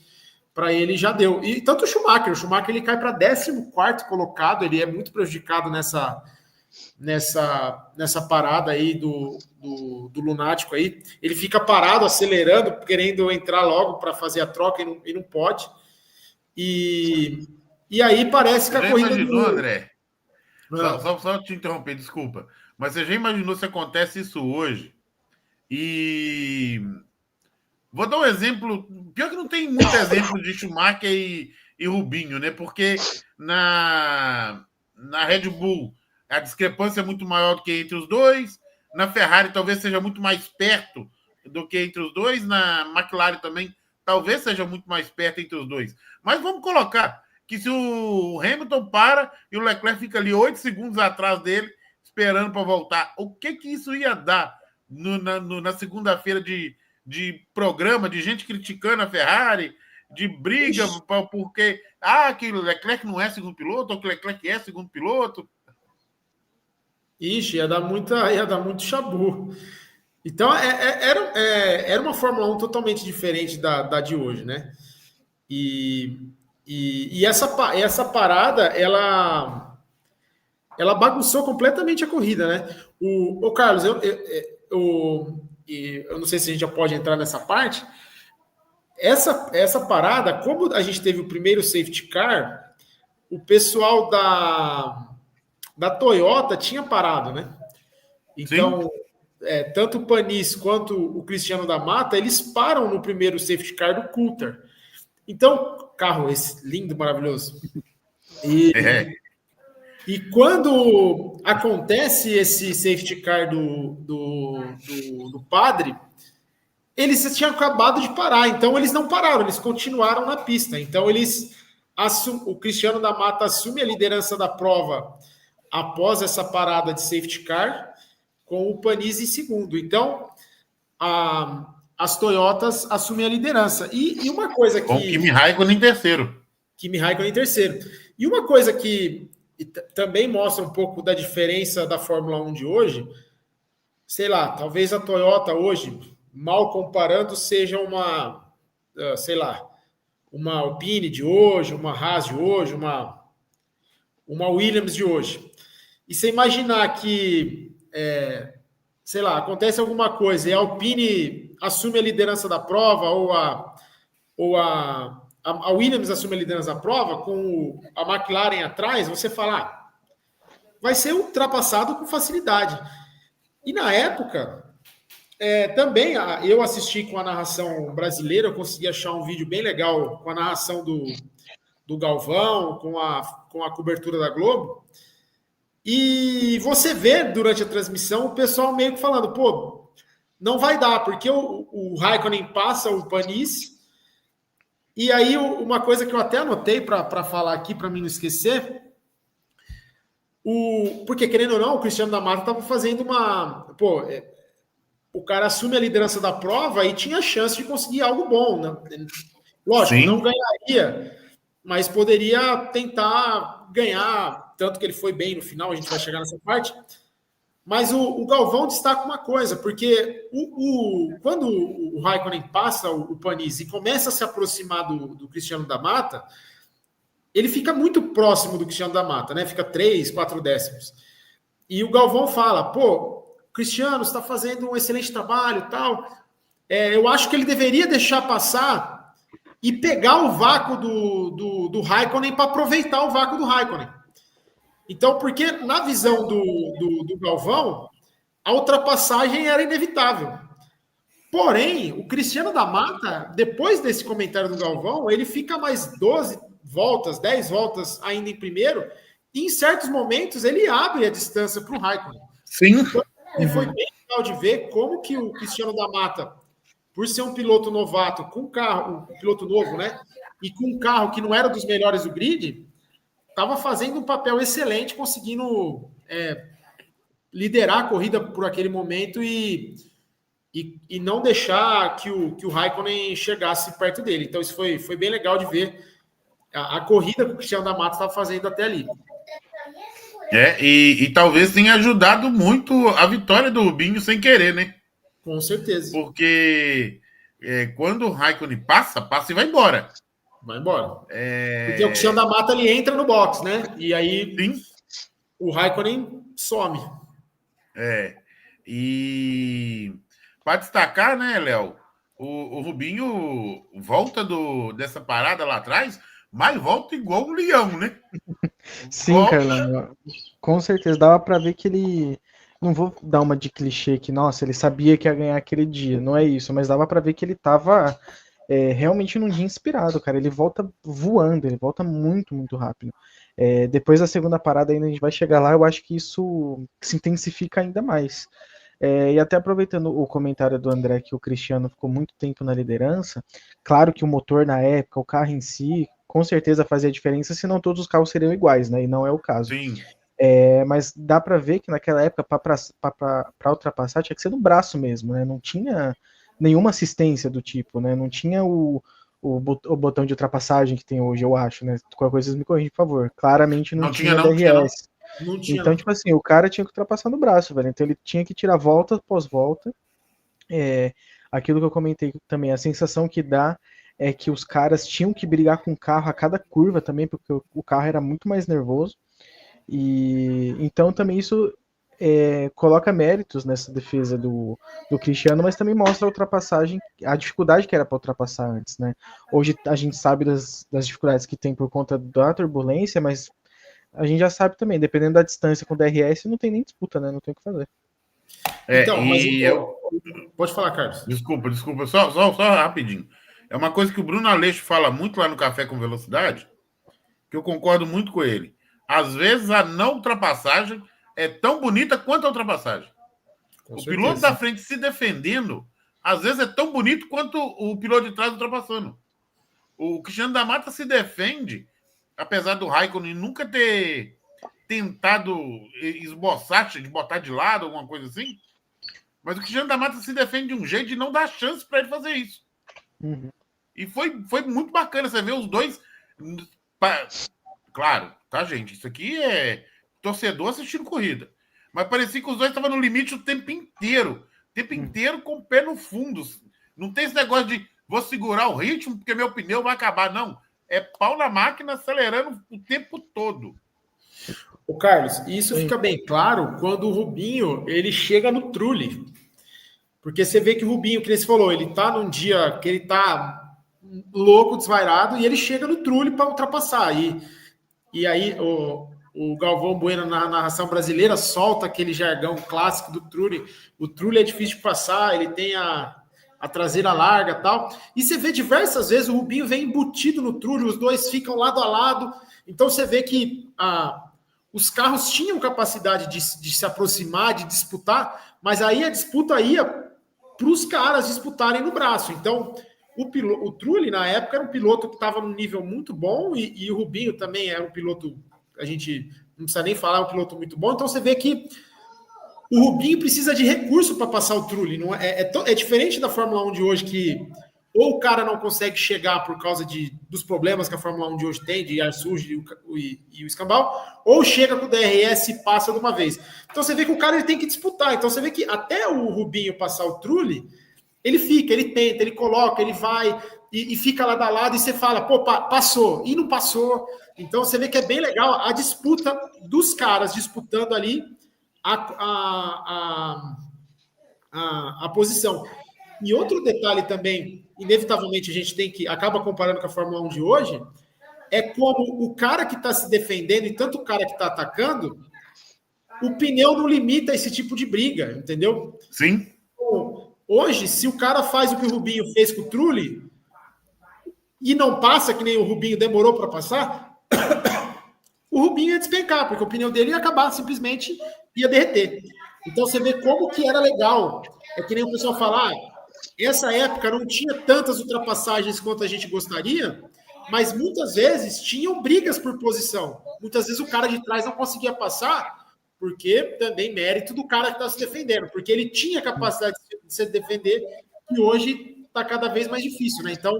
para ele já deu. E tanto o Schumacher ele cai para 14º colocado, ele é muito prejudicado nessa parada aí do lunático aí, ele fica parado, acelerando, querendo entrar logo para fazer a troca e não pode. E aí parece que Você a já corrida... imaginou, André? Só te interromper, desculpa. Mas você já imaginou se acontece isso hoje? E vou dar um exemplo. Pior que não tem muito exemplo de Schumacher e Rubinho, né? Porque na Red Bull a discrepância é muito maior do que entre os dois. Na Ferrari talvez seja muito mais perto do que entre os dois. Na McLaren também talvez seja muito mais perto entre os dois. Mas vamos colocar que se o Hamilton para e o Leclerc fica ali 8 segundos atrás dele, esperando para voltar, o que isso ia dar na segunda-feira de programa, de gente criticando a Ferrari, de briga, porque que o Leclerc não é segundo piloto, ou que o Leclerc é segundo piloto? Ia dar muito chabu. Então, era uma Fórmula 1 totalmente diferente da de hoje, né? E essa parada, ela bagunçou completamente a corrida, né? O Carlos, eu não sei se a gente já pode entrar nessa parte. Essa parada, como a gente teve o primeiro safety car, o pessoal da Toyota tinha parado, né? Então, tanto o Panis quanto o Cristiano da Mata, eles param no primeiro safety car do Coulter. Então, carro esse lindo, maravilhoso. E quando acontece esse safety car do Padre, eles tinham acabado de parar, então eles não pararam, eles continuaram na pista. Então o Cristiano da Mata assume a liderança da prova após essa parada de safety car, com o Panis em segundo. Então, as Toyotas assumem a liderança. E uma coisa que... Com o Kimi Raikkonen em terceiro. Kimi Raikkonen em terceiro. E uma coisa que também mostra um pouco da diferença da Fórmula 1 de hoje, sei lá, talvez a Toyota hoje, mal comparando, seja uma, sei lá, uma Alpine de hoje, uma Haas de hoje, uma Williams de hoje. E você imaginar que, sei lá, acontece alguma coisa e a Alpine assume a liderança da prova ou a Williams assume a liderança da prova com a McLaren atrás, você fala, vai ser ultrapassado com facilidade. E na época, também eu assisti com a narração brasileira, eu consegui achar um vídeo bem legal com a narração do Galvão, com a cobertura da Globo, e você vê durante a transmissão o pessoal meio que falando, pô, não vai dar, porque o Raikkonen passa o Panis. E aí, uma coisa que eu até anotei para falar aqui, para mim não esquecer, porque, querendo ou não, o Cristiano da Mata estava fazendo uma... Pô, o cara assume a liderança da prova e tinha chance de conseguir algo bom, né? Lógico, Sim. Não ganharia, mas poderia tentar ganhar, tanto que ele foi bem no final, a gente vai chegar nessa parte. Mas o Galvão destaca uma coisa, porque quando o Raikkonen passa o Panis e começa a se aproximar do Cristiano da Mata, ele fica muito próximo do Cristiano da Mata, né? Fica 3, 4 décimos. E o Galvão fala, pô, Cristiano, você está fazendo um excelente trabalho e tal. Eu acho que ele deveria deixar passar e pegar o vácuo do Raikkonen para aproveitar o vácuo do Raikkonen. Então, porque na visão do Galvão, a ultrapassagem era inevitável. Porém, o Cristiano da Mata, depois desse comentário do Galvão, ele fica mais 12 voltas, 10 voltas ainda em primeiro, e em certos momentos ele abre a distância para o Raikkonen. Sim. Então, foi bem legal de ver como que o Cristiano da Mata, por ser um piloto novato, com carro, um piloto novo, né? E com um carro que não era dos melhores do grid, estava fazendo um papel excelente, conseguindo liderar a corrida por aquele momento e não deixar que o Raikkonen chegasse perto dele. Então, isso foi bem legal de ver a corrida que o Cristiano da Mata estava fazendo até ali. E talvez tenha ajudado muito a vitória do Rubinho sem querer, né? Com certeza. Porque quando o Raikkonen passa e vai embora. Vai embora. Porque o Cristiano da Mata ele entra no box, né? E aí Sim. O Raikkonen some. E para destacar, né, Léo? O Rubinho volta dessa parada lá atrás, mas volta igual um leão, né? Sim, Carlão. Com certeza. Dava para ver que ele... Não vou dar uma de clichê que, nossa, ele sabia que ia ganhar aquele dia. Não é isso, mas dava para ver que ele tava... realmente num dia inspirado, cara. Ele volta voando, ele volta muito, muito rápido. Depois da segunda parada, ainda a gente vai chegar lá, eu acho que isso se intensifica ainda mais. E até aproveitando o comentário do André, que o Cristiano ficou muito tempo na liderança, claro que o motor na época, o carro em si, com certeza fazia diferença, senão todos os carros seriam iguais, né? E não é o caso. Sim. Mas dá para ver que naquela época, para ultrapassar, tinha que ser no braço mesmo, né? Não tinha nenhuma assistência do tipo, né? Não tinha o botão de ultrapassagem que tem hoje, eu acho, né? Qualquer coisa vocês me corrigem, por favor. Claramente não tinha DRS. Não tinha, então, tipo assim, o cara tinha que ultrapassar no braço, velho. Então ele tinha que tirar volta após volta. Aquilo que eu comentei também, a sensação que dá é que os caras tinham que brigar com o carro a cada curva também, porque o carro era muito mais nervoso. E então também isso coloca méritos nessa defesa do Cristiano, mas também mostra a ultrapassagem, a dificuldade que era para ultrapassar antes, né? Hoje a gente sabe das dificuldades que tem por conta da turbulência, mas a gente já sabe também, dependendo da distância com o DRS, não tem nem disputa, né? Não tem o que fazer. Então, mas pode falar, Carlos. Desculpa, só rapidinho. É uma coisa que o Bruno Aleixo fala muito lá no Café com Velocidade, que eu concordo muito com ele. Às vezes a não ultrapassagem é tão bonita quanto a ultrapassagem. O piloto da frente se defendendo, às vezes é tão bonito quanto o piloto de trás ultrapassando. O Cristiano da Mata se defende, apesar do Raikkonen nunca ter tentado esboçar, de botar de lado, alguma coisa assim. Mas o Cristiano da Mata se defende de um jeito de não dar chance para ele fazer isso. Uhum. E foi muito bacana você ver os dois. Claro, tá, gente? Isso aqui é torcedor assistindo corrida. Mas parecia que os dois estavam no limite o tempo inteiro. O tempo inteiro com o pé no fundo. Não tem esse negócio de vou segurar o ritmo porque meu pneu vai acabar. Não. É pau na máquina acelerando o tempo todo. O Carlos, isso fica bem claro quando o Rubinho ele chega no Trulli. Porque você vê que o Rubinho, que você falou, ele tá num dia que ele tá louco, desvairado, e ele chega no Trulli para ultrapassar. E aí o Galvão Bueno, na narração brasileira, solta aquele jargão clássico do Trulli. O Trulli é difícil de passar, ele tem a traseira larga e tal. E você vê diversas vezes o Rubinho vem embutido no Trulli, os dois ficam lado a lado. Então você vê que os carros tinham capacidade de se aproximar, de disputar, mas aí a disputa ia para os caras disputarem no braço. Então, o Trulli, na época, era um piloto que estava num nível muito bom e o Rubinho também era um piloto, a gente não precisa nem falar, é um piloto muito bom. Então, você vê que o Rubinho precisa de recurso para passar o Trulli. Não é diferente da Fórmula 1 de hoje, que ou o cara não consegue chegar por causa dos problemas que a Fórmula 1 de hoje tem, de ar sujo e o escambau, ou chega com o DRS e passa de uma vez. Então você vê que o cara ele tem que disputar. Então você vê que até o Rubinho passar o Trulli, ele fica, ele tenta, ele coloca, ele vai e fica lado a lado e você fala, pô, passou, e não passou. Então você vê que é bem legal a disputa dos caras disputando ali a posição. E outro detalhe também, inevitavelmente a gente acaba comparando com a Fórmula 1 de hoje, é como o cara que está se defendendo e tanto o cara que está atacando, o pneu não limita esse tipo de briga, entendeu? Sim. Hoje, se o cara faz o que o Rubinho fez com o Trulli e não passa, que nem o Rubinho demorou para passar, o Rubinho ia despencar, porque o pneu dele ia acabar, simplesmente ia derreter. Então você vê como que era legal. É que nem o pessoal fala, essa época não tinha tantas ultrapassagens quanto a gente gostaria, mas muitas vezes tinham brigas por posição. Muitas vezes o cara de trás não conseguia passar, porque também mérito do cara que está se defendendo, porque ele tinha capacidade de se defender, e hoje está cada vez mais difícil, né? Então,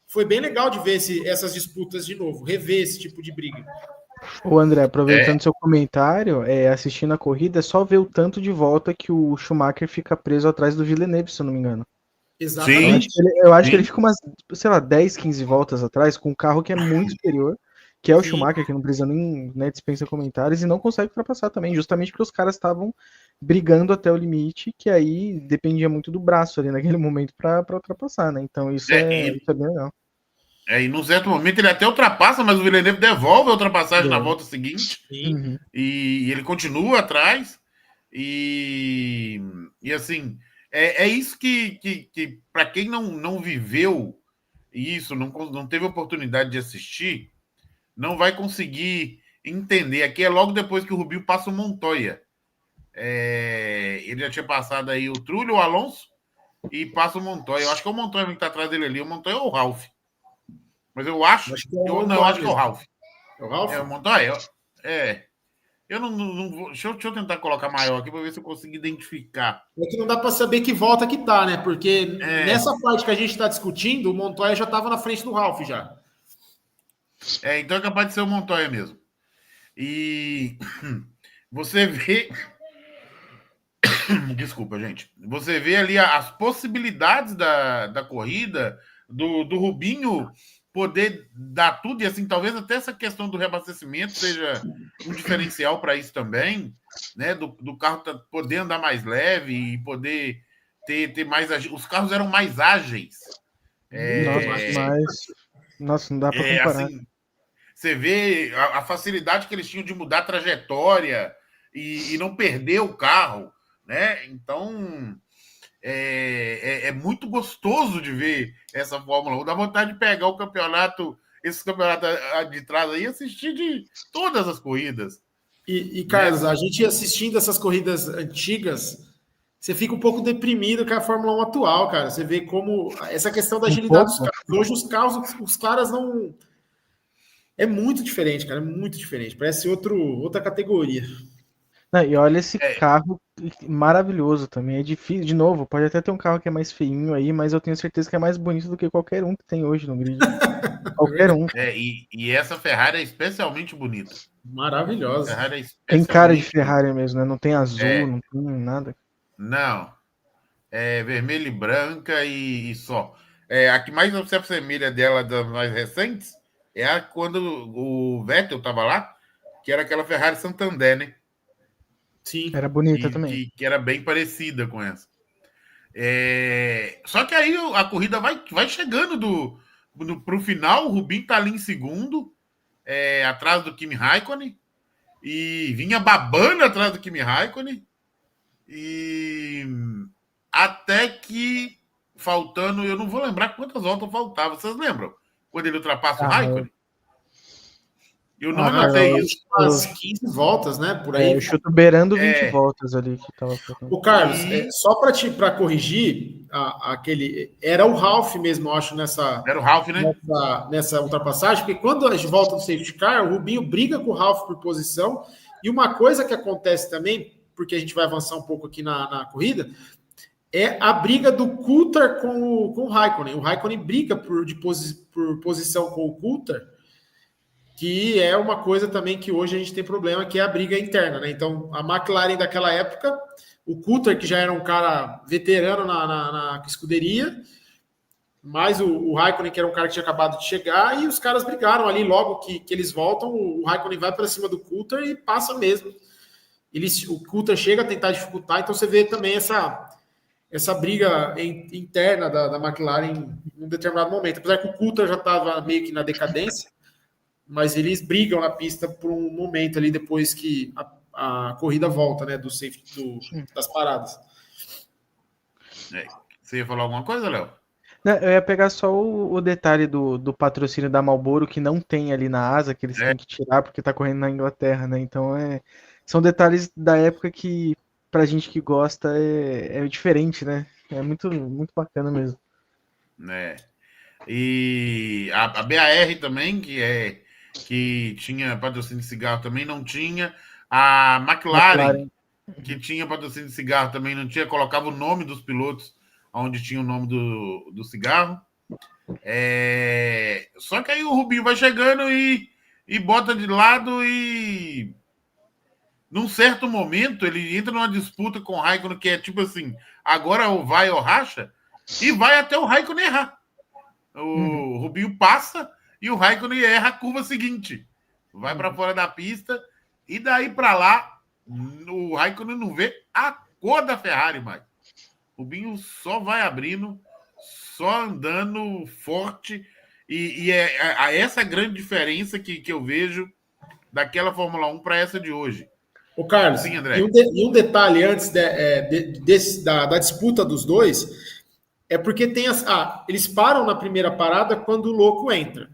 foi bem legal de ver essas disputas de novo, rever esse tipo de briga. Ô André, aproveitando seu comentário, assistindo a corrida, é só ver o tanto de volta que o Schumacher fica preso atrás do Villeneuve, se eu não me engano. Exatamente. Eu acho que ele fica umas, sei lá, 10, 15 voltas atrás com um carro que é muito superior, que é o Schumacher, que não precisa nem, né, dispensa comentários, e não consegue ultrapassar também, justamente porque os caras estavam brigando até o limite, que aí dependia muito do braço ali naquele momento para ultrapassar, né? Então isso é bem legal. E num certo momento ele até ultrapassa, mas o Villeneuve devolve a ultrapassagem na volta seguinte. Uhum. E ele continua atrás. E assim, é isso que para quem não viveu isso, não teve oportunidade de assistir, não vai conseguir entender. Aqui é logo depois que o Rubinho passa o Montoya. Ele já tinha passado aí o Trulli, o Alonso, e passa o Montoya. Eu acho que é o Montoya que está atrás dele ali. O Montoya ou o Ralf? Mas eu acho que é o Ralf. É o Ralf? É o Montoya? Eu não vou. Deixa eu tentar colocar maior aqui para ver se eu consigo identificar. É que não dá para saber que volta que tá, né? Porque nessa parte que a gente está discutindo, o Montoya já estava na frente do Ralf já. Então é capaz de ser o Montoya mesmo. E você vê. Desculpa, gente. Você vê ali as possibilidades da corrida, do Rubinho poder dar tudo, e assim, talvez até essa questão do reabastecimento seja um diferencial para isso também, né? Do carro poder andar mais leve e poder ter mais. Os carros eram mais ágeis. Nossa, não dá para comparar. Assim, você vê a facilidade que eles tinham de mudar a trajetória e não perder o carro, né? Então é muito gostoso de ver essa Fórmula 1. Dá vontade de pegar o campeonato, esse campeonato de trás aí, e assistir de todas as corridas. E Carlos, a gente assistindo essas corridas antigas, você fica um pouco deprimido com a Fórmula 1 atual, cara. Você vê como essa questão da agilidade dos carros. Hoje os caras não. É muito diferente, cara, é muito diferente. Parece outra categoria. Não, e olha esse É, carro maravilhoso também. É difícil, de novo, pode até ter um carro que é mais feinho aí, mas eu tenho certeza que é mais bonito do que qualquer um que tem hoje no grid. É Qualquer verdade. um. e essa Ferrari é especialmente bonita. Maravilhosa. Ferrari é Tem cara de especialmente. Ferrari mesmo, né? Não tem azul, É, não tem nada. não, é vermelha e branca e só. A que mais se assemelha dela, das mais recentes, é a quando o Vettel estava lá, que era aquela Ferrari Santander, né? Sim. Era bonita também. Que era bem parecida com essa. Só que aí a corrida vai chegando para o final, o Rubinho está ali em segundo, atrás do Kimi Raikkonen, e vinha babando atrás do Kimi Raikkonen, e até que faltando, eu não vou lembrar quantas voltas faltavam, vocês lembram? Quando ele ultrapassa o Ah, Raikkonen? Eu não cara, anotei isso. Umas 15 voltas, né? Por aí. eu chuto beirando 20 voltas ali que tava faltando. O Carlos, E só para corrigir, aquele era o Ralph mesmo, eu acho, era o Ralph, né? nessa ultrapassagem, porque quando a gente volta no safety car, o Rubinho briga com o Ralph por posição, e uma coisa que acontece também, porque a gente vai avançar um pouco aqui na corrida, é a briga do Coulter com o Raikkonen. O Raikkonen briga por posição com o Coulter, que é uma coisa também que hoje a gente tem problema, que é a briga interna, né? Então, a McLaren daquela época, o Coulter, que já era um cara veterano na escuderia, mais o Raikkonen, que era um cara que tinha acabado de chegar, e os caras brigaram ali, logo que eles voltam, o Raikkonen vai para cima do Coulter e passa mesmo. O Coulter chega a tentar dificultar, então você vê também essa briga interna da McLaren em um determinado momento. Apesar que o Coulter já estava meio que na decadência, mas eles brigam na pista por um momento ali depois que a corrida volta, né, do safety, das paradas. Você ia falar alguma coisa, Léo? Não, eu ia pegar só o detalhe do patrocínio da Marlboro que não tem ali na asa, que eles têm que tirar porque tá correndo na Inglaterra, né? Então são detalhes da época que pra gente que gosta é diferente, né? É muito, muito bacana mesmo. E a BAR também, que tinha patrocínio de cigarro, também não tinha. A McLaren, que tinha patrocínio de cigarro, também não tinha. Colocava o nome dos pilotos onde tinha o nome do cigarro. Só que aí o Rubinho vai chegando e bota de lado e num certo momento ele entra numa disputa com o Raikkonen, que é tipo assim, agora ou vai ou racha, e vai até o Raikkonen errar. O Rubinho passa e o Raikkonen erra a curva seguinte. Vai para fora da pista e daí para lá o Raikkonen não vê a cor da Ferrari mais. O Rubinho só vai abrindo, só andando forte e essa grande diferença que eu vejo daquela Fórmula 1 para essa de hoje. Ô Carlos, sim, André. E um detalhe antes da disputa dos dois é porque tem eles param na primeira parada quando o louco entra.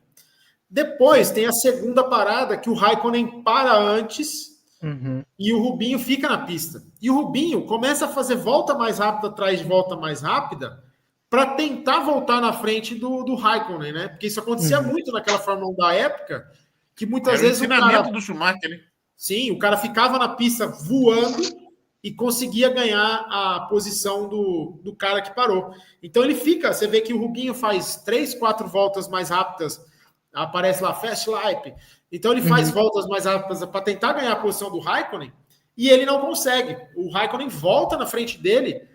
Depois tem a segunda parada que o Raikkonen para antes e o Rubinho fica na pista. E o Rubinho começa a fazer volta mais rápida atrás de volta mais rápida para tentar voltar na frente do Raikkonen, né? Porque isso acontecia muito naquela Fórmula 1 da época, que muitas vezes o ensinamento do Schumacher, né? Sim, o cara ficava na pista voando e conseguia ganhar a posição do cara que parou. Então ele fica, você vê que o Rubinho faz 3, 4 voltas mais rápidas, aparece lá Fast Lap. Então ele faz voltas mais rápidas para tentar ganhar a posição do Raikkonen e ele não consegue. O Raikkonen volta na frente dele,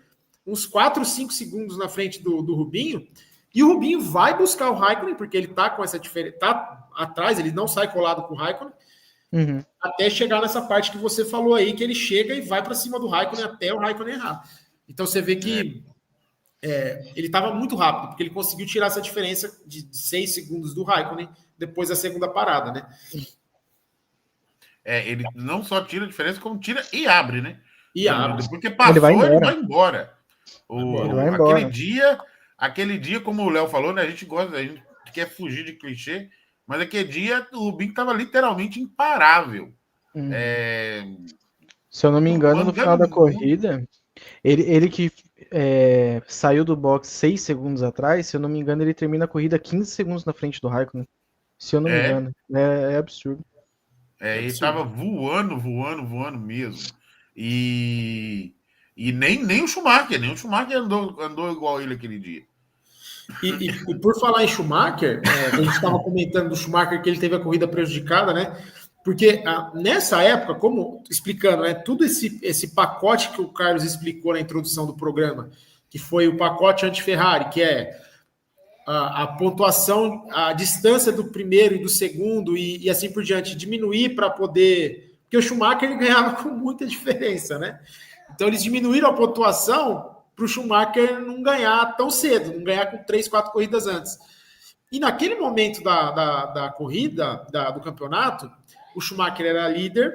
uns 4, 5 segundos na frente do Rubinho, e o Rubinho vai buscar o Raikkonen, porque ele tá com essa diferença, tá atrás, ele não sai colado com o Raikkonen, até chegar nessa parte que você falou aí, que ele chega e vai para cima do Raikkonen até o Raikkonen errar. Então você vê que ele estava muito rápido, porque ele conseguiu tirar essa diferença de 6 segundos do Raikkonen depois da segunda parada, né? Ele não só tira a diferença, como tira e abre, né? E abre. Porque passou, ele vai embora. Aquele dia, como o Léo falou, né? A gente quer fugir de clichê, mas aquele dia o Rubinho estava literalmente imparável. Se eu não me engano, no final da corrida, ele que saiu do box 6 segundos atrás, se eu não me engano, ele termina a corrida 15 segundos na frente do Raikkonen. se eu não me engano. É absurdo. Ele estava voando mesmo. E nem o Schumacher, andou igual ele aquele dia. E por falar em Schumacher, a gente estava comentando do Schumacher que ele teve a corrida prejudicada, né? Porque nessa época, como explicando, né, tudo esse pacote que o Carlos explicou na introdução do programa, que foi o pacote anti-Ferrari, que é a pontuação, a distância do primeiro e do segundo e assim por diante, diminuir para poder. Porque o Schumacher ele ganhava com muita diferença, né? Então eles diminuíram a pontuação para o Schumacher não ganhar tão cedo, não ganhar com 3, 4 corridas antes. E naquele momento da corrida, do campeonato, o Schumacher era líder,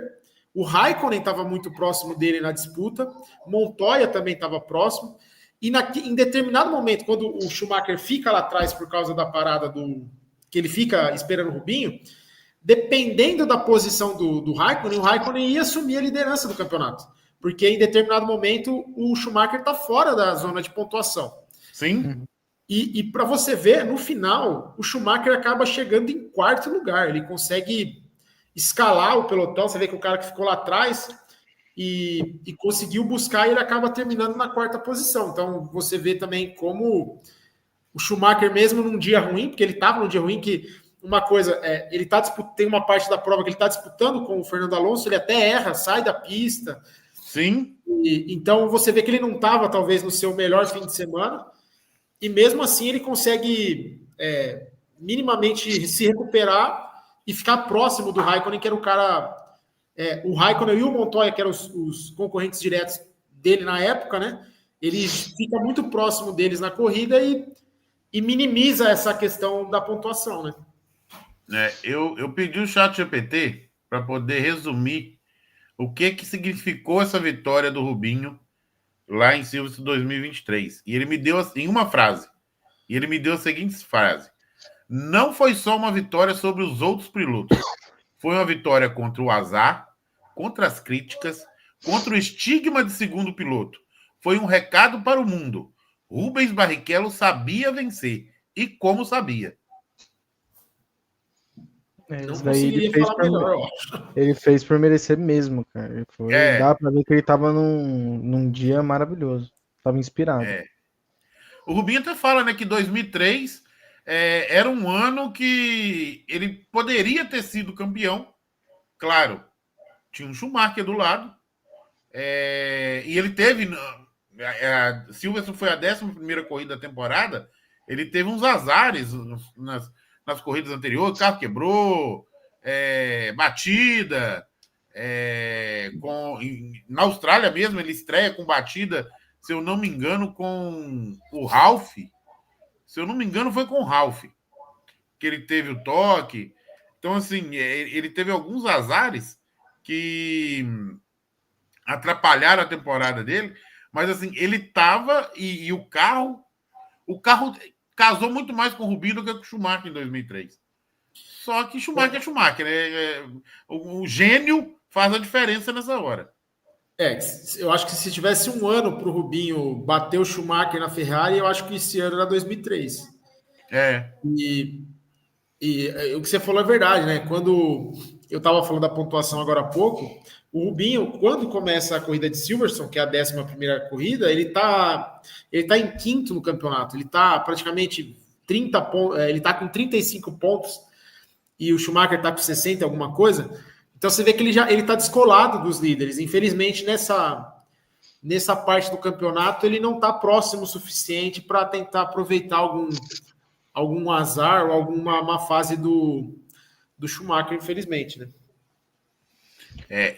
o Raikkonen estava muito próximo dele na disputa, Montoya também estava próximo, e em determinado momento, quando o Schumacher fica lá atrás por causa da parada que ele fica esperando o Rubinho, dependendo da posição do Raikkonen, o Raikkonen ia assumir a liderança do campeonato. Porque em determinado momento o Schumacher está fora da zona de pontuação. Sim. E para você ver, no final, o Schumacher acaba chegando em quarto lugar. Ele consegue escalar o pelotão. Você vê que o cara que ficou lá atrás e conseguiu buscar, e ele acaba terminando na quarta posição. Então você vê também como o Schumacher, mesmo num dia ruim, porque ele estava num dia ruim, que uma coisa, ele tem uma parte da prova que ele está disputando com o Fernando Alonso, ele até erra, sai da pista. Sim. Então você vê que ele não estava, talvez, no seu melhor fim de semana, e mesmo assim ele consegue minimamente se recuperar e ficar próximo do Raikkonen, que era o cara. O Raikkonen e o Montoya, que eram os concorrentes diretos dele na época, né? Ele fica muito próximo deles na corrida e minimiza essa questão da pontuação, né? Eu pedi o chat GPT para poder resumir o que significou essa vitória do Rubinho lá em Silverstone 2023. E ele me deu assim uma frase. E ele me deu a seguinte frase: não foi só uma vitória sobre os outros pilotos. Foi uma vitória contra o azar, contra as críticas, contra o estigma de segundo piloto. Foi um recado para o mundo. Rubens Barrichello sabia vencer. E como sabia. Isso daí ele fez por merecer mesmo, cara. Dá pra ver que ele tava num dia maravilhoso. Tava inspirado. O Rubinho até fala, né, que 2003 era um ano que ele poderia ter sido campeão. Claro, tinha um Schumacher do lado. E ele teve... Silverstone foi a 11ª corrida da temporada. Ele teve uns azares nas corridas anteriores, o carro quebrou, batida, na Austrália mesmo, ele estreia com batida, se eu não me engano, com o Ralf. Se eu não me engano, foi com o Ralf, que ele teve o toque. Então, assim, ele teve alguns azares que atrapalharam a temporada dele, mas, assim, ele estava e o carro casou muito mais com o Rubinho do que com o Schumacher em 2003. Só que Schumacher é Schumacher, né? O gênio faz a diferença nessa hora. Eu acho que se tivesse um ano para o Rubinho bater o Schumacher na Ferrari, eu acho que esse ano era 2003. E o que você falou é verdade, né? Quando eu estava falando da pontuação agora há pouco, o Rubinho, quando começa a corrida de Silverstone, que é a 11ª corrida, ele tá em quinto no campeonato. Ele tá praticamente 30 pontos, ele tá com 35 pontos e o Schumacher tá com 60 alguma coisa. Então você vê que ele tá descolado dos líderes. Infelizmente, nessa parte do campeonato, ele não tá próximo o suficiente para tentar aproveitar algum azar ou alguma má fase do Schumacher, infelizmente, né?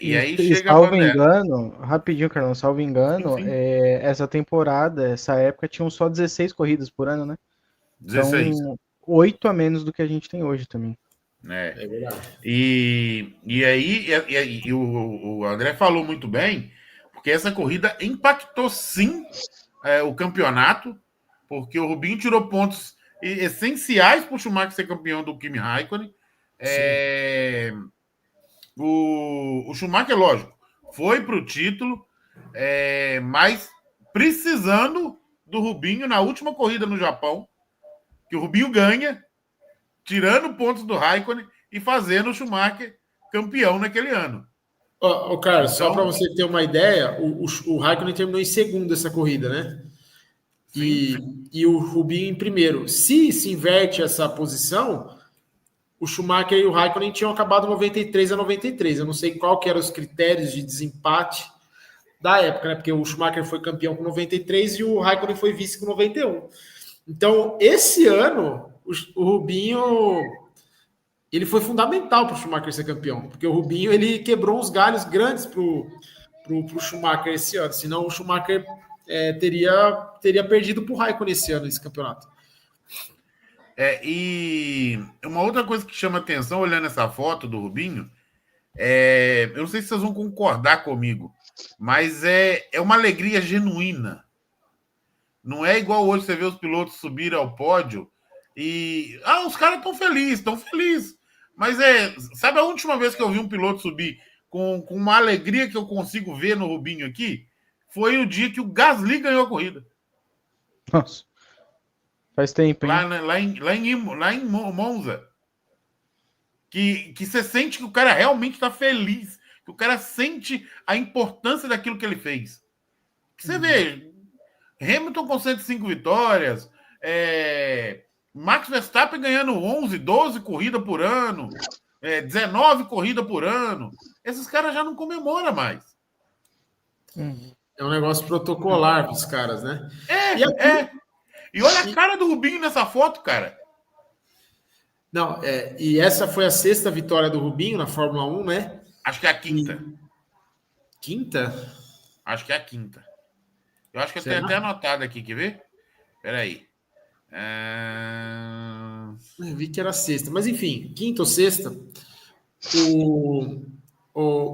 E aí chega salvo engano, rapidinho, Carlão, salvo engano, sim. Essa temporada, essa época, tinham só 16 corridas por ano, né? 16. Então, 8 a menos do que a gente tem hoje também. É verdade. E aí o André falou muito bem, porque essa corrida impactou sim o campeonato, porque o Rubinho tirou pontos essenciais para o Schumacher ser campeão do Kimi Raikkonen. O Schumacher, lógico, foi para o título, mas precisando do Rubinho na última corrida no Japão, que o Rubinho ganha, tirando pontos do Raikkonen e fazendo o Schumacher campeão naquele ano. Carlos, só Então- para você ter uma ideia, o Raikkonen terminou em segundo essa corrida, né? E o Rubinho em primeiro. Se inverte essa posição, o Schumacher e o Raikkonen tinham acabado 93-93. Eu não sei qual que eram os critérios de desempate da época, né? Porque o Schumacher foi campeão com 93 e o Raikkonen foi vice com 91. Então, esse ano, o Rubinho, ele foi fundamental para o Schumacher ser campeão, porque o Rubinho, ele quebrou uns galhos grandes pro Schumacher esse ano, senão o Schumacher teria perdido para o Raikkonen esse ano, esse campeonato. E uma outra coisa que chama atenção, olhando essa foto do Rubinho, eu não sei se vocês vão concordar comigo, mas é uma alegria genuína. Não é igual hoje você vê os pilotos subirem ao pódio e... os caras estão felizes. Mas sabe a última vez que eu vi um piloto subir com uma alegria que eu consigo ver no Rubinho aqui? Foi o dia que o Gasly ganhou a corrida. Nossa. Faz tempo, hein? Lá em Monza. Que você sente que o cara realmente está feliz. Que o cara sente a importância daquilo que ele fez. Que você vê... Hamilton com 105 vitórias, Max Verstappen ganhando 11, 12 corridas por ano, 19 corridas por ano. Esses caras já não comemoram mais. É um negócio protocolar para os caras, né? E olha a cara do Rubinho nessa foto, cara. Não, e essa foi a 6ª vitória do Rubinho na Fórmula 1, né? Acho que é a quinta. Quinta? Acho que é a quinta. Eu acho que eu Será? tenho até anotado aqui, quer ver? Peraí. Eu vi que era 6ª, mas enfim, quinta ou 6ª.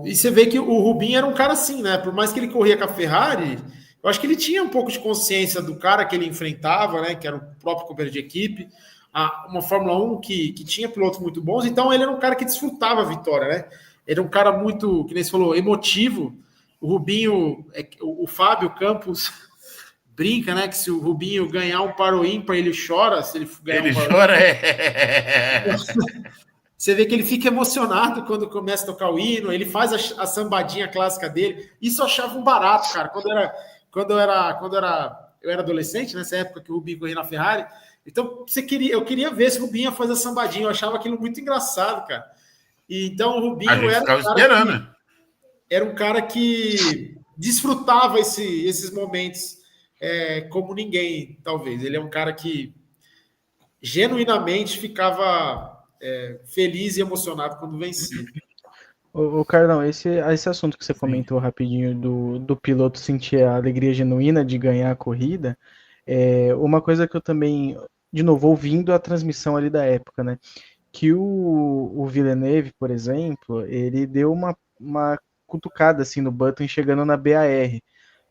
E você vê que o Rubinho era um cara assim, né? Por mais que ele corria com a Ferrari, eu acho que ele tinha um pouco de consciência do cara que ele enfrentava, né? Que era o próprio companheiro de equipe. Uma Fórmula 1 que tinha pilotos muito bons, então ele era um cara que desfrutava a vitória, né? Ele era um cara muito, que nem você falou, emotivo. O Rubinho, o Fábio Campos brinca, né? Que se o Rubinho ganhar um par ou ímpar, ele chora. Se ele ganhar ele um par chora, Você vê que ele fica emocionado quando começa a tocar o hino, ele faz a sambadinha clássica dele. Isso eu achava um barato, cara. Quando eu era adolescente, nessa época que o Rubinho corria na Ferrari, então eu queria ver se o Rubinho ia fazer a sambadinha. Eu achava aquilo muito engraçado, cara. E então o Rubinho era um cara que desfrutava esses momentos como ninguém, talvez. Ele é um cara que genuinamente ficava feliz e emocionado quando vencia. O Carlão, esse assunto que você comentou rapidinho do piloto sentir a alegria genuína de ganhar a corrida, uma coisa que eu também, de novo, ouvindo a transmissão ali da época, né? Que o Villeneuve, por exemplo, ele deu uma cutucada assim no Button chegando na BAR,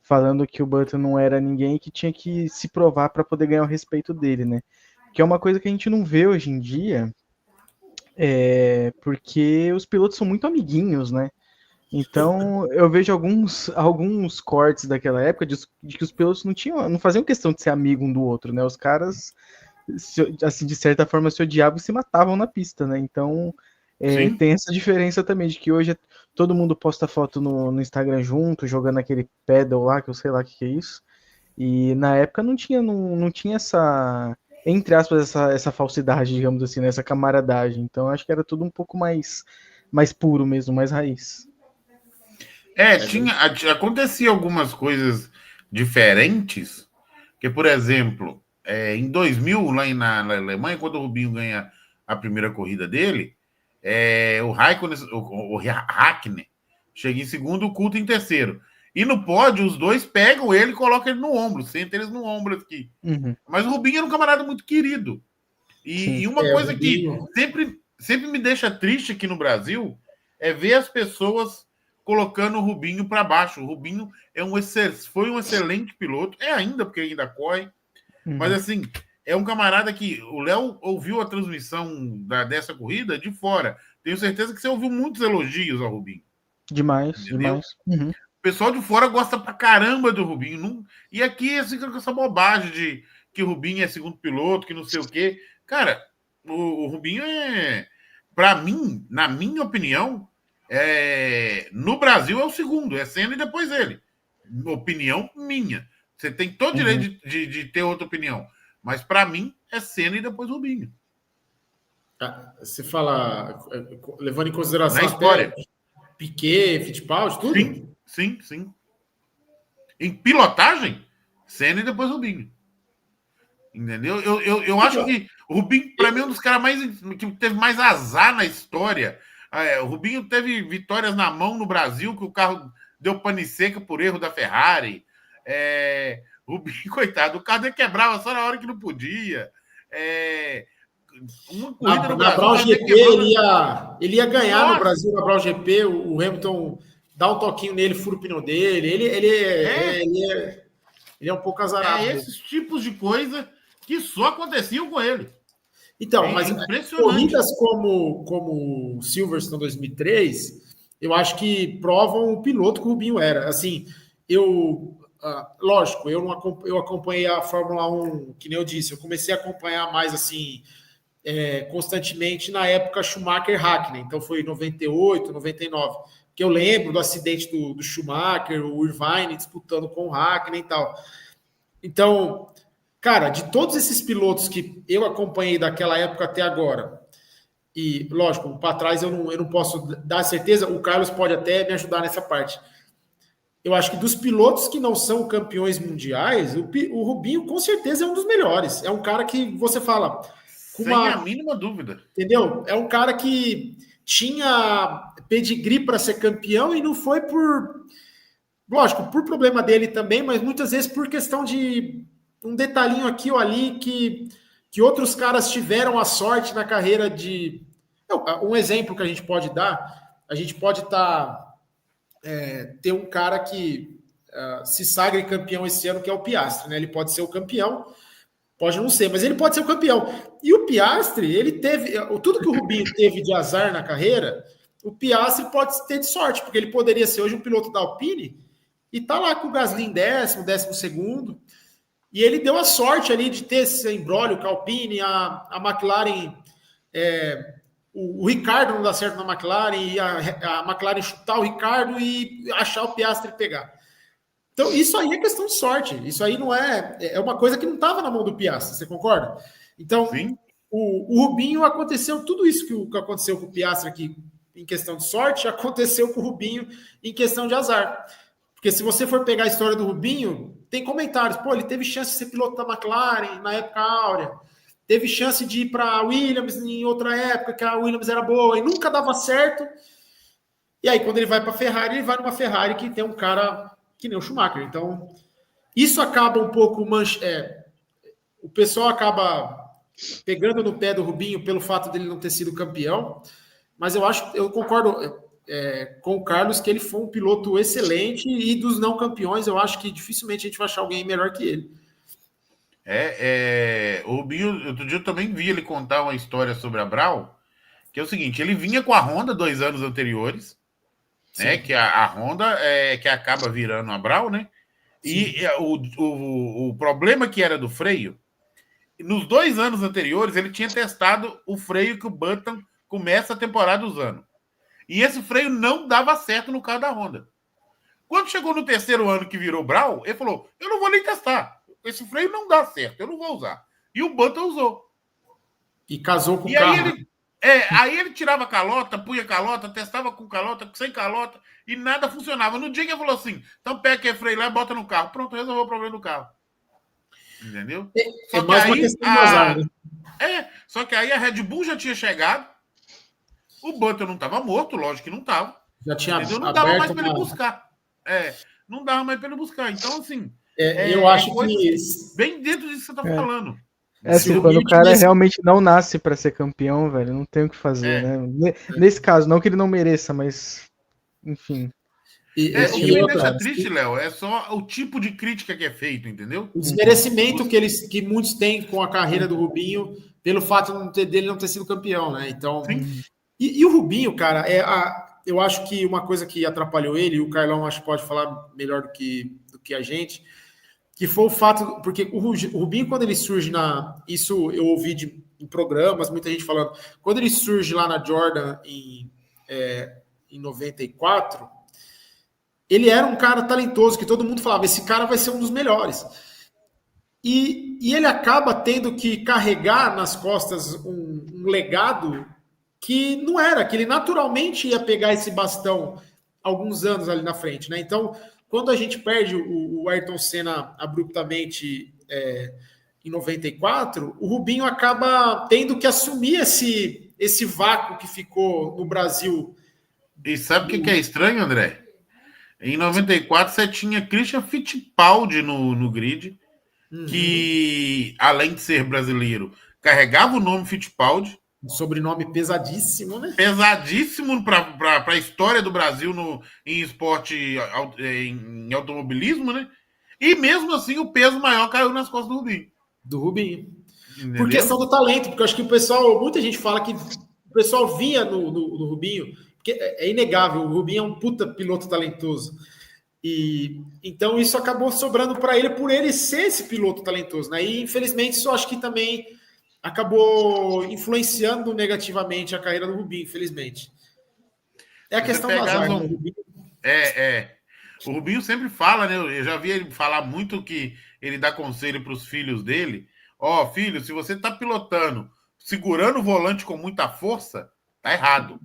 falando que o Button não era ninguém e que tinha que se provar para poder ganhar o respeito dele, né? Que é uma coisa que a gente não vê hoje em dia, porque os pilotos são muito amiguinhos, né? Então eu vejo alguns cortes daquela época de que os pilotos não faziam questão de ser amigo um do outro, né? Os caras, assim, de certa forma, se odiavam e se matavam na pista, né? Então tem essa diferença também, de que hoje todo mundo posta foto no Instagram junto, jogando aquele pedal lá, que eu sei lá o que é isso. E na época não tinha essa, entre aspas, essa falsidade, digamos assim, né? Essa camaradagem. Então acho que era tudo um pouco mais puro mesmo, mais raiz. Acontecia algumas coisas diferentes, que, por exemplo, em 2000, lá na Alemanha, quando o Rubinho ganha a primeira corrida dele, o Hakkinen chega em segundo, o Coulthard em terceiro. E no pódio, os dois pegam ele e colocam ele no ombro, sentam eles no ombro aqui. Uhum. Mas o Rubinho era um camarada muito querido. E uma coisa que sempre me deixa triste aqui no Brasil é ver as pessoas colocando o Rubinho para baixo. O Rubinho foi um excelente piloto, ainda, porque ainda corre. Mas, assim, é um camarada que o Léo ouviu a transmissão dessa corrida de fora. Tenho certeza que você ouviu muitos elogios ao Rubinho. Demais, entendeu? Demais. Uhum. O pessoal de fora gosta pra caramba do Rubinho. E aqui fica com essa bobagem de que o Rubinho é segundo piloto, que não sei o quê. Cara, O Rubinho para mim, na minha opinião, no Brasil é o segundo, é Senna e depois ele. Opinião minha. Você tem todo o direito de ter outra opinião. Mas para mim é Senna e depois Rubinho. Você fala, levando em consideração na história. Piquet, Fittipaldi, tudo? Sim. Em pilotagem, Senna e depois Rubinho. Entendeu? Eu acho que o Rubinho, para mim, é um dos caras que teve mais azar na história. O Rubinho teve vitórias na mão no Brasil, que o carro deu pane seca por erro da Ferrari. Rubinho, coitado, o carro dele quebrava só na hora que não podia. Uma corrida no Brasil, Brown GP, ele ia ganhar no Brasil, na Brown GP, o Hamilton dá um toquinho nele, fura o pneu dele. Ele é um pouco azarado. Esses tipos de coisa que só aconteciam com ele. Então, mas corridas como o Silverstone 2003, eu acho que provam o piloto que o Rubinho era. Assim, lógico, eu acompanhei a Fórmula 1, que nem eu disse, eu comecei a acompanhar mais assim, constantemente na época Schumacher-Hakkinen, então foi 98, 99, que eu lembro do acidente do Schumacher, o Irvine disputando com o Hakkinen e tal. Então, cara, de todos esses pilotos que eu acompanhei daquela época até agora, e lógico, para trás eu não posso dar certeza, o Carlos pode até me ajudar nessa parte. Eu acho que dos pilotos que não são campeões mundiais, o Rubinho com certeza é um dos melhores. É um cara que você fala... Sem a mínima dúvida. Entendeu? É um cara que tinha pedigree para ser campeão e não foi por... Lógico, por problema dele também, mas muitas vezes por questão de um detalhinho aqui ou ali que outros caras tiveram a sorte na carreira de... Um exemplo que a gente pode dar, a gente pode ter um cara que se sagre campeão esse ano, que é o Piastri, né? Ele pode ser o campeão, pode não ser, mas ele pode ser o campeão. E o Piastri, ele teve... Tudo que o Rubinho teve de azar na carreira, o Piastri pode ter de sorte, porque ele poderia ser hoje um piloto da Alpine e tá lá com o Gasly em 12º, e ele deu a sorte ali de ter esse imbróglio com a Alpine, a McLaren... O Ricardo não dá certo na McLaren, e a McLaren chutar o Ricardo e achar o Piastri pegar. Então, isso aí é questão de sorte. Isso aí não é uma coisa que não estava na mão do Piastri, você concorda? Então, o Rubinho aconteceu tudo isso que aconteceu com o Piastri aqui em questão de sorte, aconteceu com o Rubinho em questão de azar. Porque se você for pegar a história do Rubinho, tem comentários. Pô, ele teve chance de ser piloto da McLaren na época áurea. Teve chance de ir para a Williams em outra época, que a Williams era boa e nunca dava certo. E aí, quando ele vai para a Ferrari, ele vai numa Ferrari que tem um cara que nem o Schumacher. Então, isso acaba um pouco... o pessoal acaba pegando no pé do Rubinho pelo fato dele não ter sido campeão. Mas eu concordo com o Carlos que ele foi um piloto excelente e dos não campeões, eu acho que dificilmente a gente vai achar alguém melhor que ele. O Rubinho, outro dia eu também vi ele contar uma história sobre a Brown, que é o seguinte, ele vinha com a Honda 2 anos anteriores, né, que a Honda que acaba virando a Brown, né? Sim. E o problema que era do freio, nos 2 anos anteriores ele tinha testado o freio que o Button começa a temporada usando. E esse freio não dava certo no carro da Honda. Quando chegou no 3º ano que virou Brown, ele falou, eu não vou nem testar. Esse freio não dá certo, eu não vou usar. E o Button usou. E casou com o carro. Aí ele tirava calota, punha calota, testava com calota, sem calota, e nada funcionava. No dia que ele falou assim, então pega aquele freio lá e bota no carro. Pronto, resolveu o problema do carro. Entendeu? Só mais uma questão de azar, né? Só que aí a Red Bull já tinha chegado, o Button não estava morto, lógico que não estava. Já tinha não dava mais para ele buscar. Não dava mais para ele buscar. Então, assim... eu acho que... Bem dentro disso que você está falando. Assim, quando o cara realmente não nasce para ser campeão, velho, não tem o que fazer, né? Nesse caso, não que ele não mereça, mas... Enfim. O que me deixa triste, Léo, é só o tipo de crítica que é feito, entendeu? O desmerecimento que muitos têm com a carreira do Rubinho pelo fato dele não ter sido campeão, né? Então... E o Rubinho, cara, eu acho que uma coisa que atrapalhou ele, e o Carlão acho que pode falar melhor do que a gente, que foi o fato... Porque o Rubinho, quando ele surge isso eu ouvi em programas, muita gente falando. Quando ele surge lá na Jordan em 94, ele era um cara talentoso, que todo mundo falava, esse cara vai ser um dos melhores. E ele acaba tendo que carregar nas costas um legado que não era, que ele naturalmente ia pegar esse bastão alguns anos ali na frente, né? Então, quando a gente perde o Ayrton Senna abruptamente em 94, o Rubinho acaba tendo que assumir esse vácuo que ficou no Brasil. E sabe o que é estranho, André? Em 94 você tinha Christian Fittipaldi no grid, que, além de ser brasileiro, carregava o nome Fittipaldi. Um sobrenome pesadíssimo, né? Pesadíssimo para a história do Brasil em esporte, em automobilismo, né? E mesmo assim o peso maior caiu nas costas do Rubinho. Do Rubinho. Entendeu? Por questão do talento, porque eu acho que muita gente fala que o pessoal via no Rubinho, porque é inegável, o Rubinho é um puta piloto talentoso. E então isso acabou sobrando para ele por ele ser esse piloto talentoso, né? E infelizmente isso eu acho que também acabou influenciando negativamente a carreira do Rubinho, infelizmente. É a questão do azar, né? O Rubinho sempre fala, né? Eu já vi ele falar muito que ele dá conselho para os filhos dele. Filho, se você está pilotando, segurando o volante com muita força, tá errado.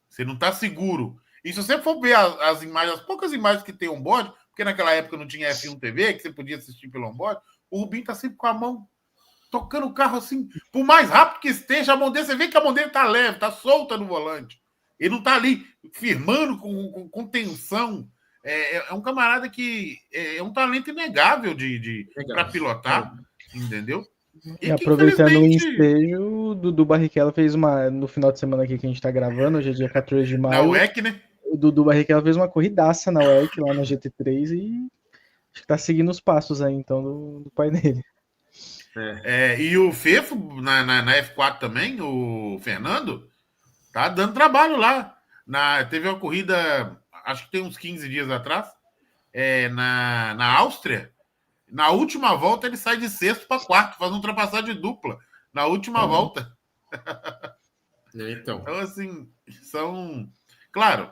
Você não está seguro. E se você for ver as imagens, as poucas imagens que tem on-board, porque naquela época não tinha F1 TV, que você podia assistir pelo on-board, o Rubinho está sempre com a mão tocando o carro assim, por mais rápido que esteja, a mão dele, você vê que a mão dele tá leve, tá solta no volante. Ele não tá ali firmando com tensão. É um camarada que é um talento inegável para pilotar, entendeu? E aproveitando o ensejo, o Dudu Barrichello fez no final de semana aqui que a gente tá gravando, hoje é dia 14 de maio. Na WEC, né? O Dudu Barrichello fez uma corridaça na WEC, lá na GT3, e acho que tá seguindo os passos aí, então, do pai dele. E o Fefo, na F4 também, o Fernando, tá dando trabalho lá. Teve uma corrida, acho que tem uns 15 dias atrás, na Áustria. Na última volta, ele sai de sexto para quarto, faz uma ultrapassagem dupla. Na última volta. Então, assim, Claro,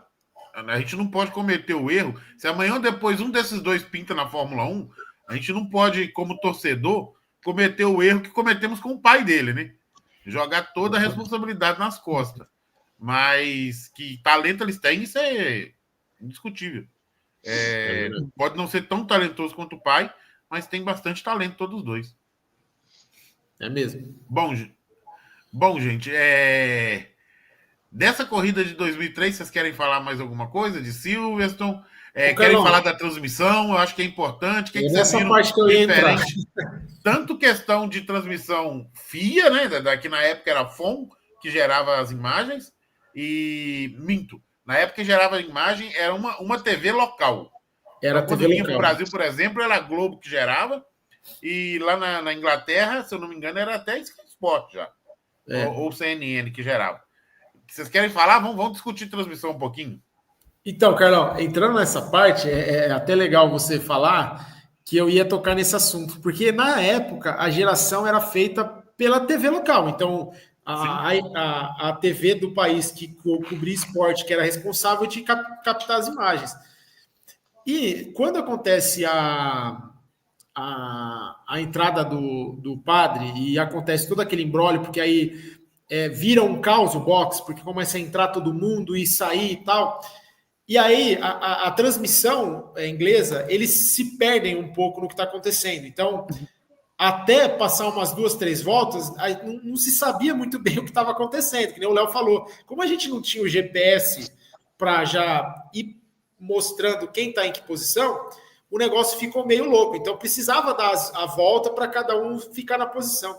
a gente não pode cometer o erro. Se amanhã ou depois um desses dois pinta na Fórmula 1, a gente não pode, como torcedor, cometer o erro que cometemos com o pai dele, né? Jogar toda a responsabilidade nas costas. Mas que talento eles têm, isso é indiscutível. Pode não ser tão talentoso quanto o pai, mas tem bastante talento todos os dois. É mesmo. Bom, gente, dessa corrida de 2003, vocês querem falar mais alguma coisa de Silverstone? Querem falar da transmissão? Eu acho que é importante. Nessa parte que eu ia entrar. Tanto questão de transmissão FIA, né? Daqui na época era a FOM, que gerava as imagens, e minto. Na época que gerava a imagem era uma TV local. Era então, quando vinha para o Brasil, por exemplo, era a Globo que gerava, e lá na Inglaterra, se eu não me engano, era até Sky Sport já. Ou CNN que gerava. Vocês querem falar? Vamos discutir transmissão um pouquinho? Então, Carlão, entrando nessa parte, é até legal você falar que eu ia tocar nesse assunto, porque na época a geração era feita pela TV local. Então, a TV do país que cobria esporte, que era responsável de captar as imagens. E quando acontece a entrada do padre e acontece todo aquele imbróglio, porque aí vira um caos o box, porque começa a entrar todo mundo e sair e tal. E aí a transmissão inglesa, eles se perdem um pouco no que está acontecendo. Então, até passar umas 2, 3 voltas, não se sabia muito bem o que estava acontecendo, que nem o Léo falou. Como a gente não tinha o GPS para já ir mostrando quem está em que posição, o negócio ficou meio louco. Então, precisava dar a volta para cada um ficar na posição.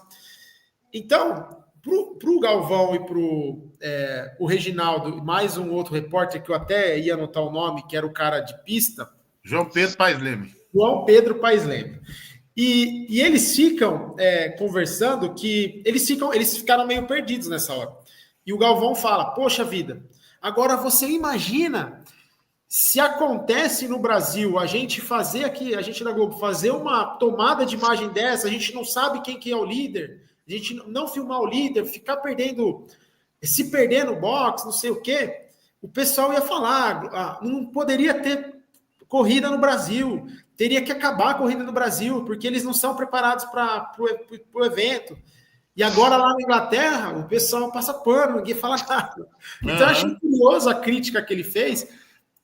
Então, para o Galvão e para o Reginaldo, mais um outro repórter que eu até ia anotar o nome, que era o cara de pista. João Pedro Paes Leme. João Pedro Paes Leme. E eles ficam conversando que eles ficaram meio perdidos nessa hora. E o Galvão fala, poxa vida, agora você imagina se acontece no Brasil a gente fazer aqui, a gente da Globo, fazer uma tomada de imagem dessa, a gente não sabe quem que é o líder, a gente não filmar o líder, ficar perdendo, se perder no box, não sei o quê, o pessoal ia falar, não poderia ter corrida no Brasil, teria que acabar a corrida no Brasil, porque eles não são preparados para o evento. E agora lá na Inglaterra, o pessoal passa pano, ninguém fala nada. Então, eu achei curioso a crítica que ele fez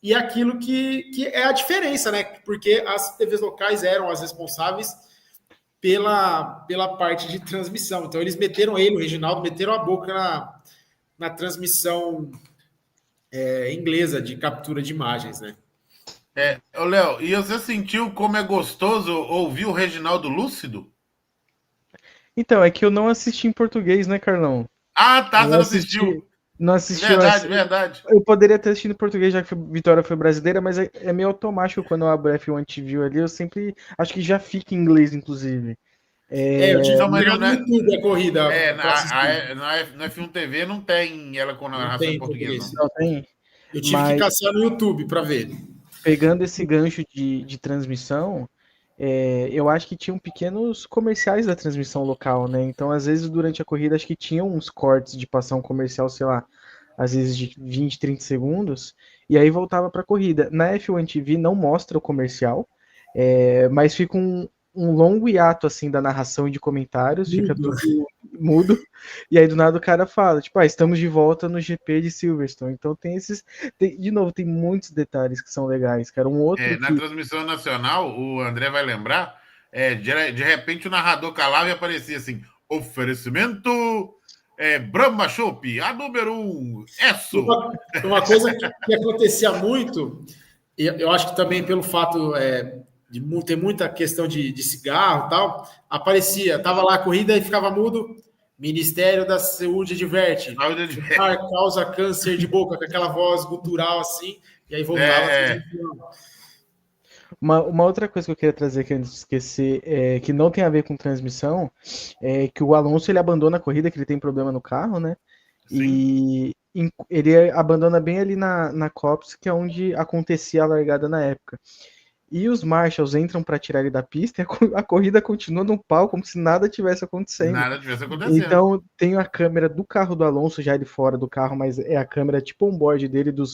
e aquilo que é a diferença, né? Porque as TVs locais eram as responsáveis pela parte de transmissão. Então, eles meteram ele, o Reginaldo, meteram a boca na transmissão inglesa de captura de imagens, né? Léo, e você sentiu como é gostoso ouvir o Reginaldo lúcido? Então, é que eu não assisti em português, né, Carlão? Ah, tá, você não não assisti, assistiu. não assisti. Verdade, verdade. Eu poderia ter assistido em português, já que a Vitória foi brasileira, mas é meio automático quando eu abro F1 TV ali, eu sempre acho que já fica em inglês, inclusive. Eu tive Não, que mas ligar no YouTube a corrida. na F1 TV não tem ela com narração em português, não. Não tem. Eu tive que caçar no YouTube para ver. Pegando esse gancho de transmissão, eu acho que tinham pequenos comerciais da transmissão local, né? Então, às vezes, durante a corrida, acho que tinham uns cortes de passar um comercial, sei lá, às vezes de 20, 30 segundos, e aí voltava para a corrida. Na F1 TV não mostra o comercial, mas fica um longo hiato, assim, da narração e de comentários, fica tudo mudo, e aí do nada o cara fala, tipo, estamos de volta no GP de Silverstone. Então de novo, tem muitos detalhes que são legais, cara. Na transmissão nacional, o André vai lembrar, de repente o narrador calava e aparecia assim, oferecimento Brahma Chopp, a número 1, Esso. Uma coisa que acontecia muito, e eu acho que também pelo fato de ter muita questão de cigarro e tal, tava lá a corrida e ficava mudo, Ministério da Saúde adverte, causa câncer de boca, com aquela voz gutural assim, e aí voltava. Uma outra coisa que eu queria trazer aqui antes de esquecer, que não tem a ver com transmissão, é que o Alonso ele abandona a corrida, que ele tem problema no carro, né? Sim. E ele abandona bem ali na Copse, que é onde acontecia a largada na época. E os Marshalls entram para tirar ele da pista e a corrida continua no pau, como se nada tivesse acontecendo. Nada tivesse acontecendo. Então, tem a câmera do carro do Alonso, já ele fora do carro, mas é a câmera tipo on-board dele do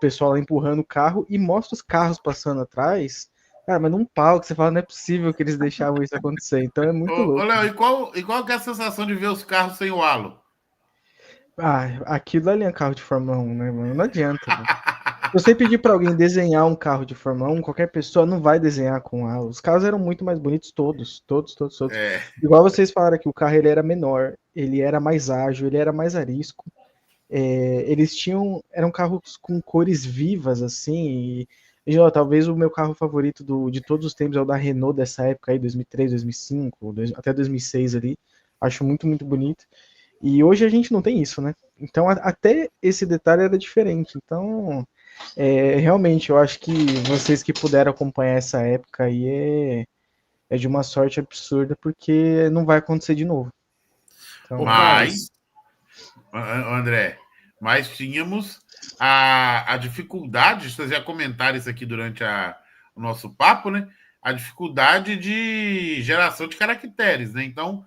pessoal lá empurrando o carro e mostra os carros passando atrás. Cara, mas num pau que você fala, não é possível que eles deixavam isso acontecer. Então é muito louco. Léo, e qual que é a sensação de ver os carros sem o halo? Aquilo ali é um carro de Fórmula 1, né, mano? Não adianta. Se você pedir para alguém desenhar um carro de Fórmula 1, qualquer pessoa não vai desenhar com halo. Os carros eram muito mais bonitos, todos. Igual vocês falaram que o carro ele era menor, ele era mais ágil, ele era mais arisco. Eles eram carros com cores vivas, assim, talvez o meu carro favorito de todos os tempos é o da Renault dessa época aí, 2003, 2005, até 2006 ali, acho muito, muito bonito, e hoje a gente não tem isso, né, então até esse detalhe era diferente, então, realmente, eu acho que vocês que puderam acompanhar essa época aí é de uma sorte absurda, porque não vai acontecer de novo. Então, André, mas tínhamos a dificuldade, vocês já comentaram isso aqui durante o nosso papo, né? A dificuldade de geração de caracteres, né? Então,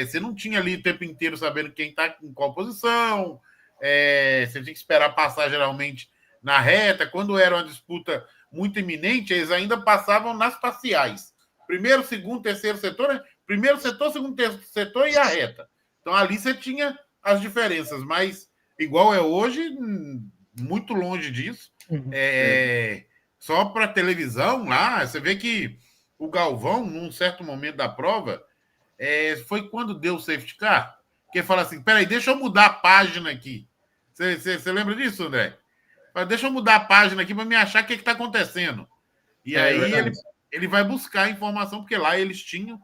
você não tinha ali o tempo inteiro sabendo quem está em qual posição, você tinha que esperar passar geralmente na reta. Quando era uma disputa muito iminente, eles ainda passavam nas parciais. Primeiro, segundo, terceiro setor, né? Primeiro setor, segundo, terceiro setor e a reta. Então, ali você tinha as diferenças, mas igual é hoje, muito longe disso. Só para televisão lá, você vê que o Galvão, num certo momento da prova, foi quando deu o safety car, que ele fala assim, peraí, deixa eu mudar a página aqui. Você lembra disso, André? Deixa eu mudar a página aqui para me achar o que está acontecendo. E aí ele vai buscar a informação, porque lá eles tinham,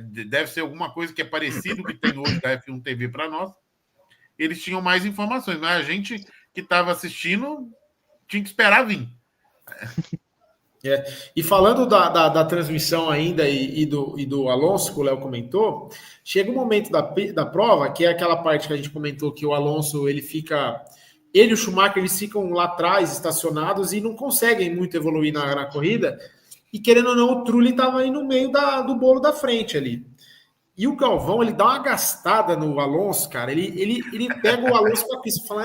deve ser alguma coisa que é parecido que tem hoje da F1 TV para nós. Eles tinham mais informações, mas a gente que estava assistindo tinha que esperar vir. E falando da transmissão ainda e do Alonso, que o Léo comentou, chega um momento da prova, que é aquela parte que a gente comentou, que o Alonso, ele e o Schumacher, eles ficam lá atrás, estacionados, e não conseguem muito evoluir na corrida, e querendo ou não, o Trulli estava aí no meio do bolo da frente ali. E o Galvão, ele dá uma gastada no Alonso, cara. Ele pega o Alonso para a pista e fala: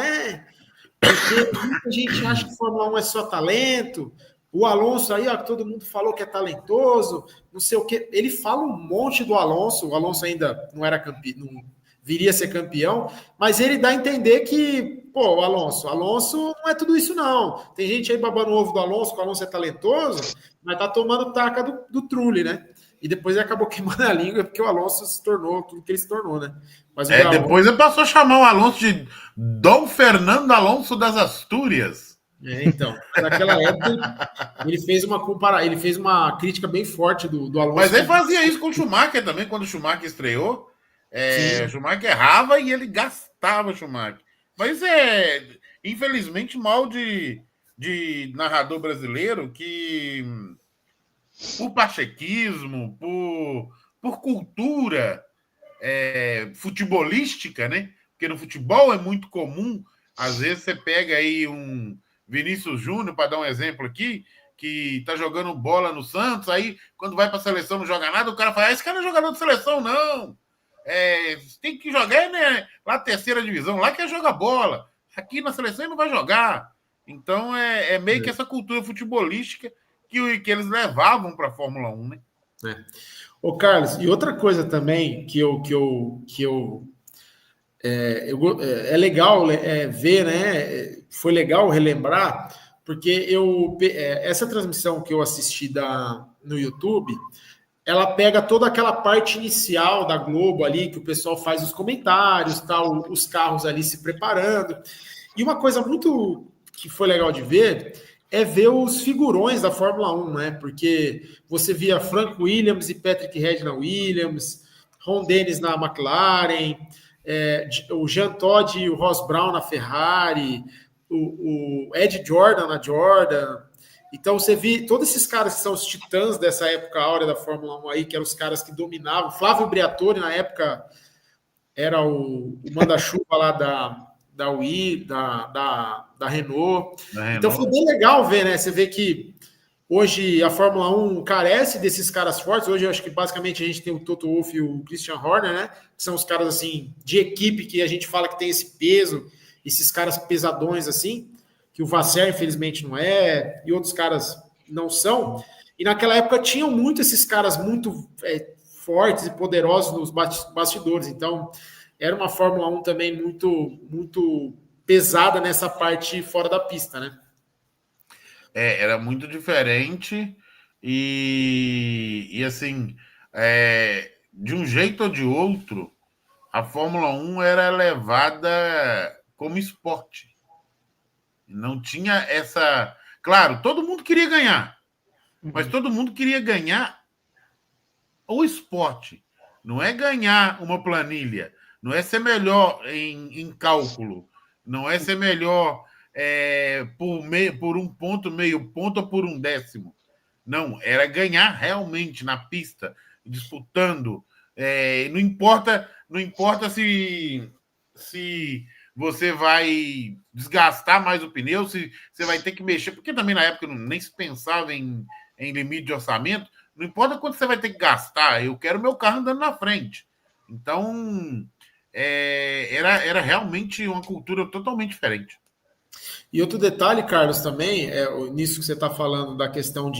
porque muita gente acha que Fórmula 1 é só talento. O Alonso aí, ó, todo mundo falou que é talentoso, não sei o quê. Ele fala um monte do Alonso. O Alonso ainda não era campeão, não viria a ser campeão, mas ele dá a entender que, pô, o Alonso não é tudo isso, não. Tem gente aí babando o ovo do Alonso, que o Alonso é talentoso, mas tá tomando taca do Trulli, né? E depois ele acabou queimando a língua, porque o Alonso se tornou tudo que ele se tornou, né? Mas depois ele passou a chamar o Alonso de Dom Fernando Alonso das Astúrias. Então, naquela época ele fez uma crítica bem forte do Alonso. Mas ele fazia isso com o Schumacher também, quando o Schumacher estreou. O Schumacher errava e ele gastava o Schumacher. Mas infelizmente, mal de narrador brasileiro que, por pachequismo, por cultura futebolística, né? Porque no futebol é muito comum, às vezes você pega aí um Vinícius Júnior, para dar um exemplo aqui, que tá jogando bola no Santos, aí quando vai para a seleção não joga nada, o cara fala: esse cara não é jogador de seleção, não. Tem que jogar, né, lá na terceira divisão, lá que joga bola. Aqui na seleção ele não vai jogar. Então é meio que essa cultura futebolística que eles levavam para a Fórmula 1, né? Ô, Carlos, e outra coisa também que é legal ver, né? Foi legal relembrar, porque essa transmissão que eu assisti no YouTube, ela pega toda aquela parte inicial da Globo ali, que o pessoal faz os comentários, tal, os carros ali se preparando. E uma coisa muito que foi legal de ver é ver os figurões da Fórmula 1, né? Porque você via Frank Williams e Patrick Head na Williams, Ron Dennis na McLaren, o Jean Todt e o Ross Brown na Ferrari, o Ed Jordan na Jordan. Então você vê todos esses caras que são os titãs dessa época áurea da Fórmula 1 aí, que eram os caras que dominavam. Flávio Briatore, na época, era o manda-chuva lá da Renault. Então foi bem legal ver, né? Você vê que hoje a Fórmula 1 carece desses caras fortes. Hoje eu acho que basicamente a gente tem o Toto Wolff e o Christian Horner, né? Que são os caras assim de equipe que a gente fala que tem esse peso, esses caras pesadões assim, que o Vasser infelizmente não é, e outros caras não são. E naquela época tinham muito esses caras muito fortes e poderosos nos bastidores. Então era uma Fórmula 1 também muito, muito pesada nessa parte fora da pista, né? Era muito diferente e assim, de um jeito ou de outro, a Fórmula 1 era levada como esporte. Não tinha essa... Claro, todo mundo queria ganhar, mas todo mundo queria ganhar o esporte. Não é ganhar uma planilha, não é ser melhor em cálculo, não é ser melhor por um ponto, meio ponto ou por um décimo. Não, era ganhar realmente na pista, disputando. Não importa se você vai desgastar mais o pneu, se você vai ter que mexer, porque também na época nem se pensava em limite de orçamento. Não importa quanto você vai ter que gastar, eu quero meu carro andando na frente. Então, era realmente uma cultura totalmente diferente. E outro detalhe, Carlos, também, nisso que você está falando da questão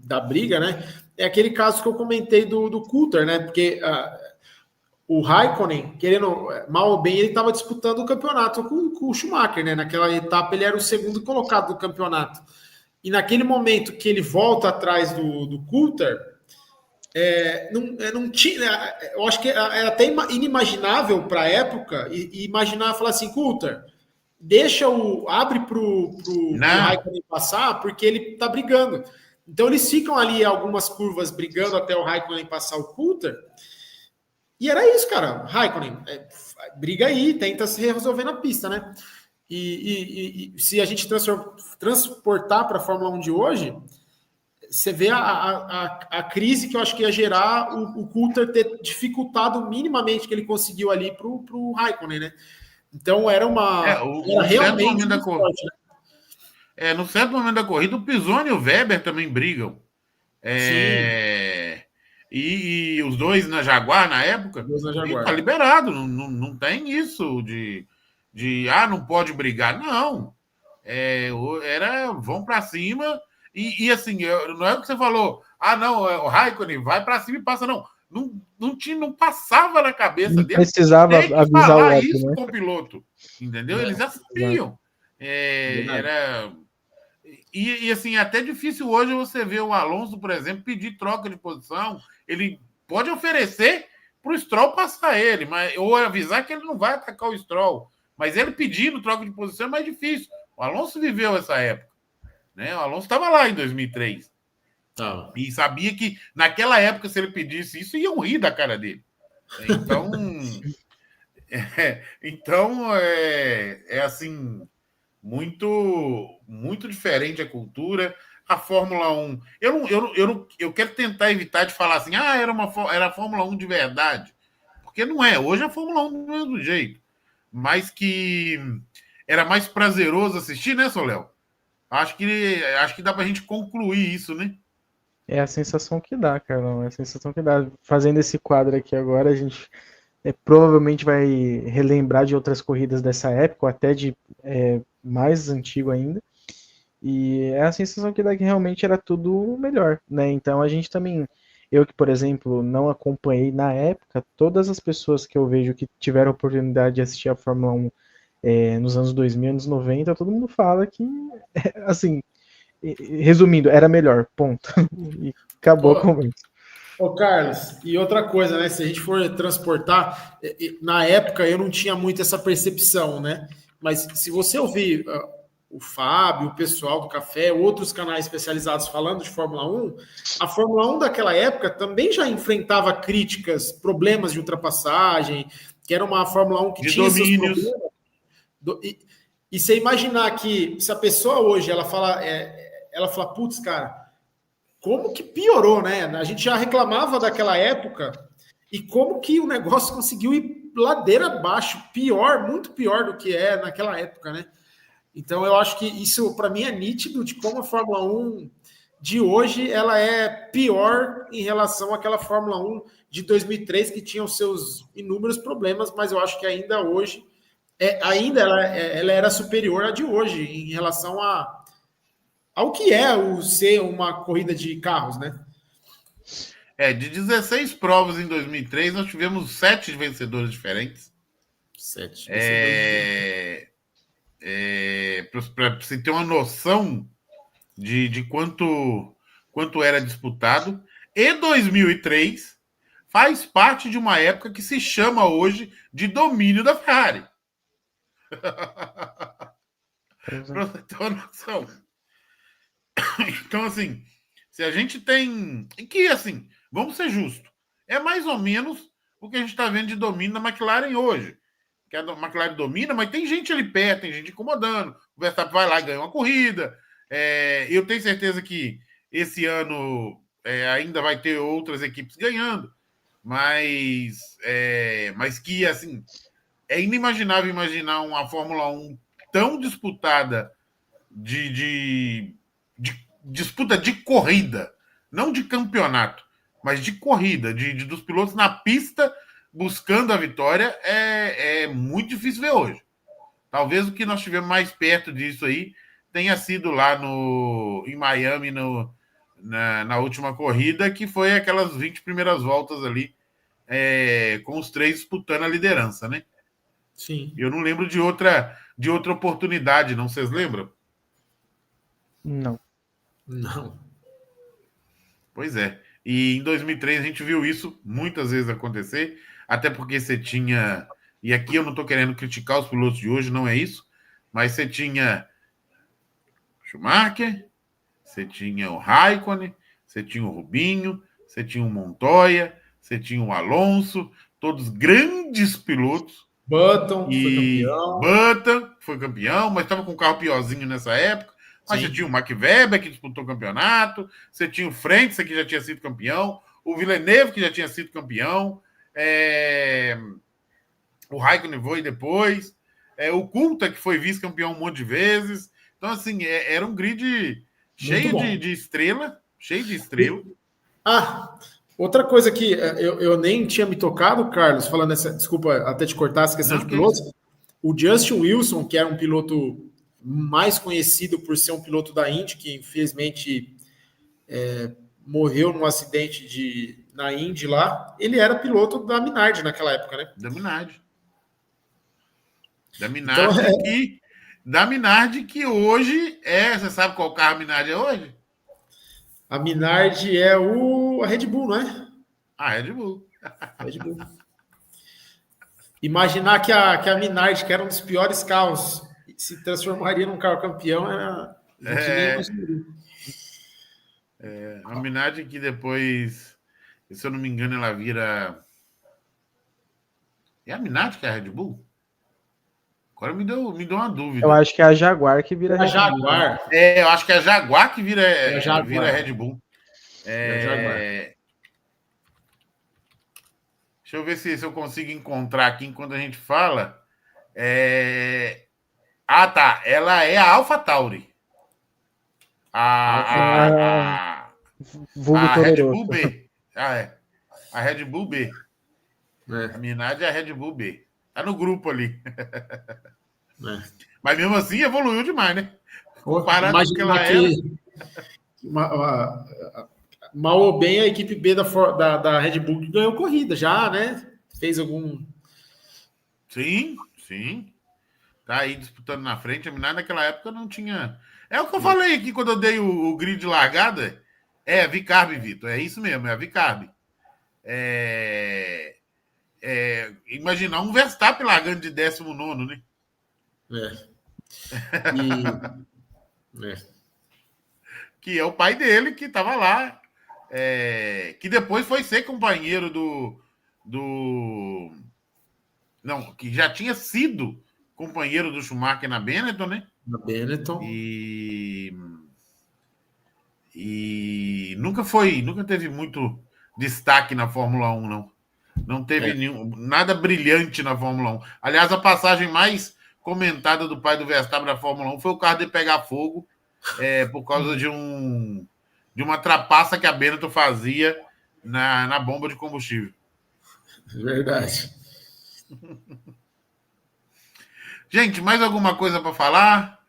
da briga, né? É aquele caso que eu comentei do Coulter, né? Porque o Raikkonen, querendo mal ou bem, ele estava disputando o campeonato com o Schumacher, né? Naquela etapa ele era o segundo colocado do campeonato. E naquele momento que ele volta atrás do Coulter, não tinha. Eu acho que era até inimaginável para a época imaginar, falar assim: Coulter, abre pro Raikkonen passar, porque ele tá brigando. Então eles ficam ali algumas curvas brigando até o Raikkonen passar o Coulter. E era isso, cara. Raikkonen, briga aí, tenta se resolver na pista, né? E se a gente transportar para a Fórmula 1 de hoje, você vê a crise que eu acho que ia gerar o Coulter ter dificultado minimamente que ele conseguiu ali pro Raikkonen, né? Então era realmente muito forte, né? No certo momento da corrida, o Pisoni e o Weber também brigam. e os dois na Jaguar na época, Dois na e Jaguar. tá liberado, não tem isso de não pode brigar, não. Vão para cima, e assim, não é o que você falou, não, o Raikkonen vai para cima e passa, não. Não passava na cabeça Não dele precisava ter que avisar o falar outro, isso né? com o piloto, entendeu? Eles já sabiam. E assim, é até difícil hoje você ver o Alonso, por exemplo, pedir troca de posição. Ele pode oferecer para o Stroll passar ele, ou avisar que ele não vai atacar o Stroll. Mas ele pedindo troca de posição é mais difícil. O Alonso viveu essa época, né? O Alonso estava lá em 2003. E sabia que naquela época, se ele pedisse isso, iam rir da cara dele. Então assim, muito diferente a cultura. A Fórmula 1. Eu quero tentar evitar de falar assim, era a Fórmula 1 de verdade. Porque não é. Hoje a Fórmula 1 do mesmo jeito. Mas que era mais prazeroso assistir, né, Soléu? Acho que dá pra gente concluir isso, né? É a sensação que dá, Carlão. É a sensação que dá. Fazendo esse quadro aqui agora, a gente provavelmente vai relembrar de outras corridas dessa época, ou até de mais antigo ainda. E é a sensação que dá que realmente era tudo melhor, né? Então a gente também, eu que, por exemplo, não acompanhei na época, todas as pessoas que eu vejo que tiveram a oportunidade de assistir a Fórmula 1 nos anos 2000, anos 90, todo mundo fala que, assim, resumindo, era melhor, ponto. E acabou a conversa. Ô, Carlos, e outra coisa, né? Se a gente for transportar, na época eu não tinha muito essa percepção, né? Mas se você ouvir o Fábio, o pessoal do café, outros canais especializados falando de Fórmula 1, a Fórmula 1 daquela época também já enfrentava críticas, problemas de ultrapassagem, que era uma Fórmula 1 que de tinha domínios. seus problemas. E você imaginar que se a pessoa hoje ela fala, putz, cara, como que piorou, né? A gente já reclamava daquela época e como que o negócio conseguiu ir ladeira abaixo, pior, muito pior do que é naquela época, né? Então eu acho que isso para mim é nítido de como a Fórmula 1 de hoje ela é pior em relação àquela Fórmula 1 de 2003 que tinha os seus inúmeros problemas, mas eu acho que ainda hoje ela era superior à de hoje em relação ao que é o ser uma corrida de carros, né? De 16 provas em 2003, nós tivemos 7 vencedores diferentes. 7 vencedores. Para você ter uma noção de quanto era disputado. E 2003 faz parte de uma época que se chama hoje de domínio da Ferrari. Para você ter uma noção. Então, assim, se a gente tem. E que, assim, vamos ser justos, é mais ou menos o que a gente está vendo de domínio da McLaren hoje. Que a McLaren domina, mas tem gente ali perto, tem gente incomodando. O Verstappen vai lá e ganha uma corrida. Eu tenho certeza que esse ano ainda vai ter outras equipes ganhando, mas que, assim, é inimaginável imaginar uma Fórmula 1 tão disputada de disputa de corrida, não de campeonato, mas de corrida, dos pilotos na pista buscando a vitória, é muito difícil ver hoje. Talvez o que nós tivemos mais perto disso aí tenha sido lá em Miami, na última corrida, que foi aquelas 20 primeiras voltas ali, com os 3 disputando a liderança, né? Sim. Eu não lembro de outra oportunidade, não? Vocês lembram? Não. Pois é. E em 2003 a gente viu isso muitas vezes acontecer, até porque você tinha... E aqui eu não estou querendo criticar os pilotos de hoje, não é isso, mas você tinha Schumacher, você tinha o Raikkonen, você tinha o Rubinho, você tinha o Montoya, você tinha o Alonso, todos grandes pilotos. Button foi campeão, mas estava com um carro piorzinho nessa época. Mas você tinha o Mark Webber, que disputou o campeonato, você tinha o Frentzen, que já tinha sido campeão, o Villeneuve, que já tinha sido campeão, o Raikkonen foi depois, o Coulthard, que foi vice-campeão um monte de vezes. Então, assim, era um grid cheio de estrela, cheio de estrela. Outra coisa que eu nem tinha me tocado, Carlos, falando essa, desculpa até te cortar essa questão Não, de que pilotos, o Justin Wilson, que era um piloto mais conhecido por ser um piloto da Indy, que infelizmente morreu num acidente na Indy lá, ele era piloto da Minardi naquela época, né? Da Minardi. Da Então, Minardi que hoje você sabe qual carro a Minardi é hoje? a Minardi é a Red Bull, não é? A Red Bull. Red Bull. Imaginar que a Minardi, que era um dos piores carros, se transformaria num carro campeão, a gente nem imaginaria. A Minardi que depois, se eu não me engano, ela vira... É a Minardi que é a Red Bull? Agora me deu uma dúvida. Eu acho que é a Jaguar que vira a Red Bull. Jaguar. Eu acho que é a Jaguar que vira Red Bull. A Jaguar. Deixa eu ver se eu consigo encontrar aqui enquanto a gente fala. Ah, tá. Ela é a AlphaTauri. Vulgo A Red Tororoso. Bull B. A Red Bull B. A Minardi é a Red Bull B. Tá no grupo ali. Mas mesmo assim evoluiu demais, né? Comparado com o que ela era. Mal ou bem a equipe B da Red Bull ganhou corrida já, né? Fez algum... Sim. Tá aí disputando na frente. A Minardi naquela época não tinha... É o que eu falei aqui quando eu dei o grid de largada. É a Vicarb, Vitor. É isso mesmo, é a Vicarb. Imaginar um Verstappen largando de 19º, né? Que é o pai dele, que estava lá, que depois foi ser companheiro Não, que já tinha sido companheiro do Schumacher na Benetton, né? Na Benetton. E nunca teve muito destaque na Fórmula 1, não. Não teve nada brilhante na Fórmula 1. Aliás, a passagem mais comentada do pai do Verstappen na Fórmula 1 foi o carro de pegar fogo por causa de uma trapaça que a Benetton fazia na bomba de combustível. Verdade. Gente, mais alguma coisa para falar?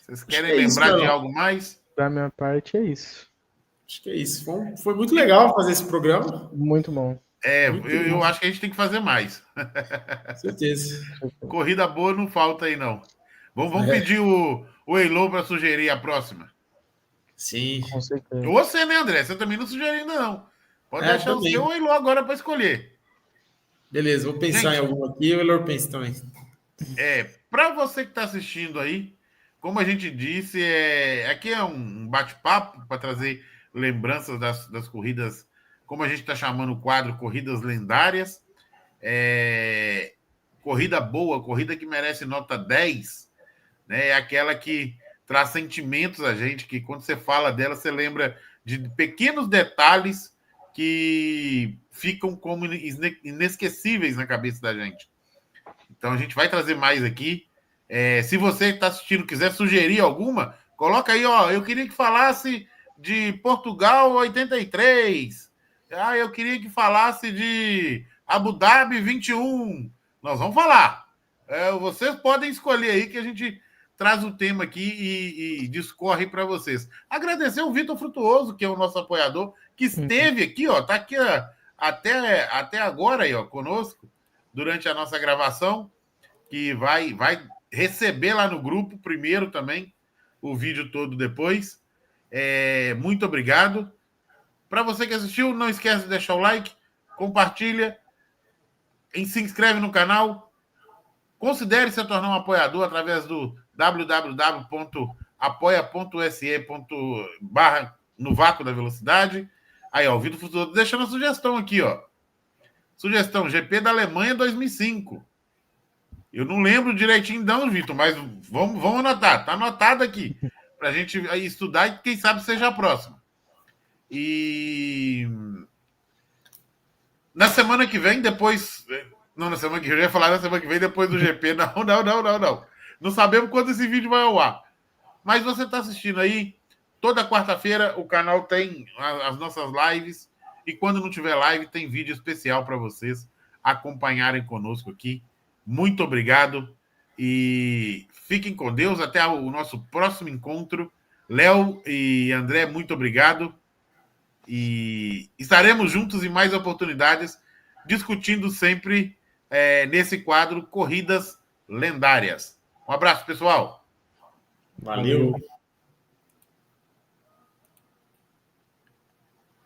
Vocês querem lembrar de algo mais? Da minha parte, é isso. Acho que é isso. Foi muito legal fazer esse programa. Muito bom. Eu acho que a gente tem que fazer mais. Certeza. Corrida boa não falta aí, não. Vamos pedir o Elô para sugerir a próxima. Sim. Com certeza. Ou você, né, André? Você também não sugeriu ainda, não. Pode deixar o seu Elô agora para escolher. Beleza, vou pensar em alguma aqui e o Elô pensa também. Para você que está assistindo aí, como a gente disse, aqui é um bate-papo para trazer lembranças das corridas, como a gente está chamando o quadro Corridas Lendárias. Corrida boa, corrida que merece nota 10, né? É aquela que traz sentimentos a gente, que quando você fala dela, você lembra de pequenos detalhes que ficam como inesquecíveis na cabeça da gente. Então a gente vai trazer mais aqui. Se você está assistindo quiser sugerir alguma, coloca aí, ó. Eu queria que falasse de Portugal 83. Eu queria que falasse de Abu Dhabi 21. Nós vamos falar. Vocês podem escolher aí que a gente traz o tema aqui e discorre para vocês. Agradecer o Vitor Frutuoso, que é o nosso apoiador, que esteve aqui, ó, tá aqui até agora aí, ó, conosco, durante a nossa gravação, que vai receber lá no grupo primeiro também, o vídeo todo depois. Muito obrigado. Para você que assistiu, não esquece de deixar o like, compartilha, se inscreve no canal, considere se tornar um apoiador através do www.apoia.se/no vácuo da velocidade. Aí, ó, o Vitor Frutuoso deixando a sugestão aqui, ó. Sugestão, GP da Alemanha 2005. Eu não lembro direitinho não, Vitor, mas vamos anotar. Tá anotado aqui. Para a gente estudar e quem sabe seja a próxima. E na semana que vem, depois... Não, na semana que vem, eu ia falar na semana que vem, depois do GP. Não. Não sabemos quando esse vídeo vai ao ar. Mas você está assistindo aí, Toda quarta-feira o canal tem as nossas lives e quando não tiver live tem vídeo especial para vocês acompanharem conosco aqui. Muito obrigado e fiquem com Deus. Até o nosso próximo encontro. Léo e André, muito obrigado. E estaremos juntos em mais oportunidades, discutindo sempre nesse quadro Corridas Lendárias. Um abraço, pessoal. Valeu.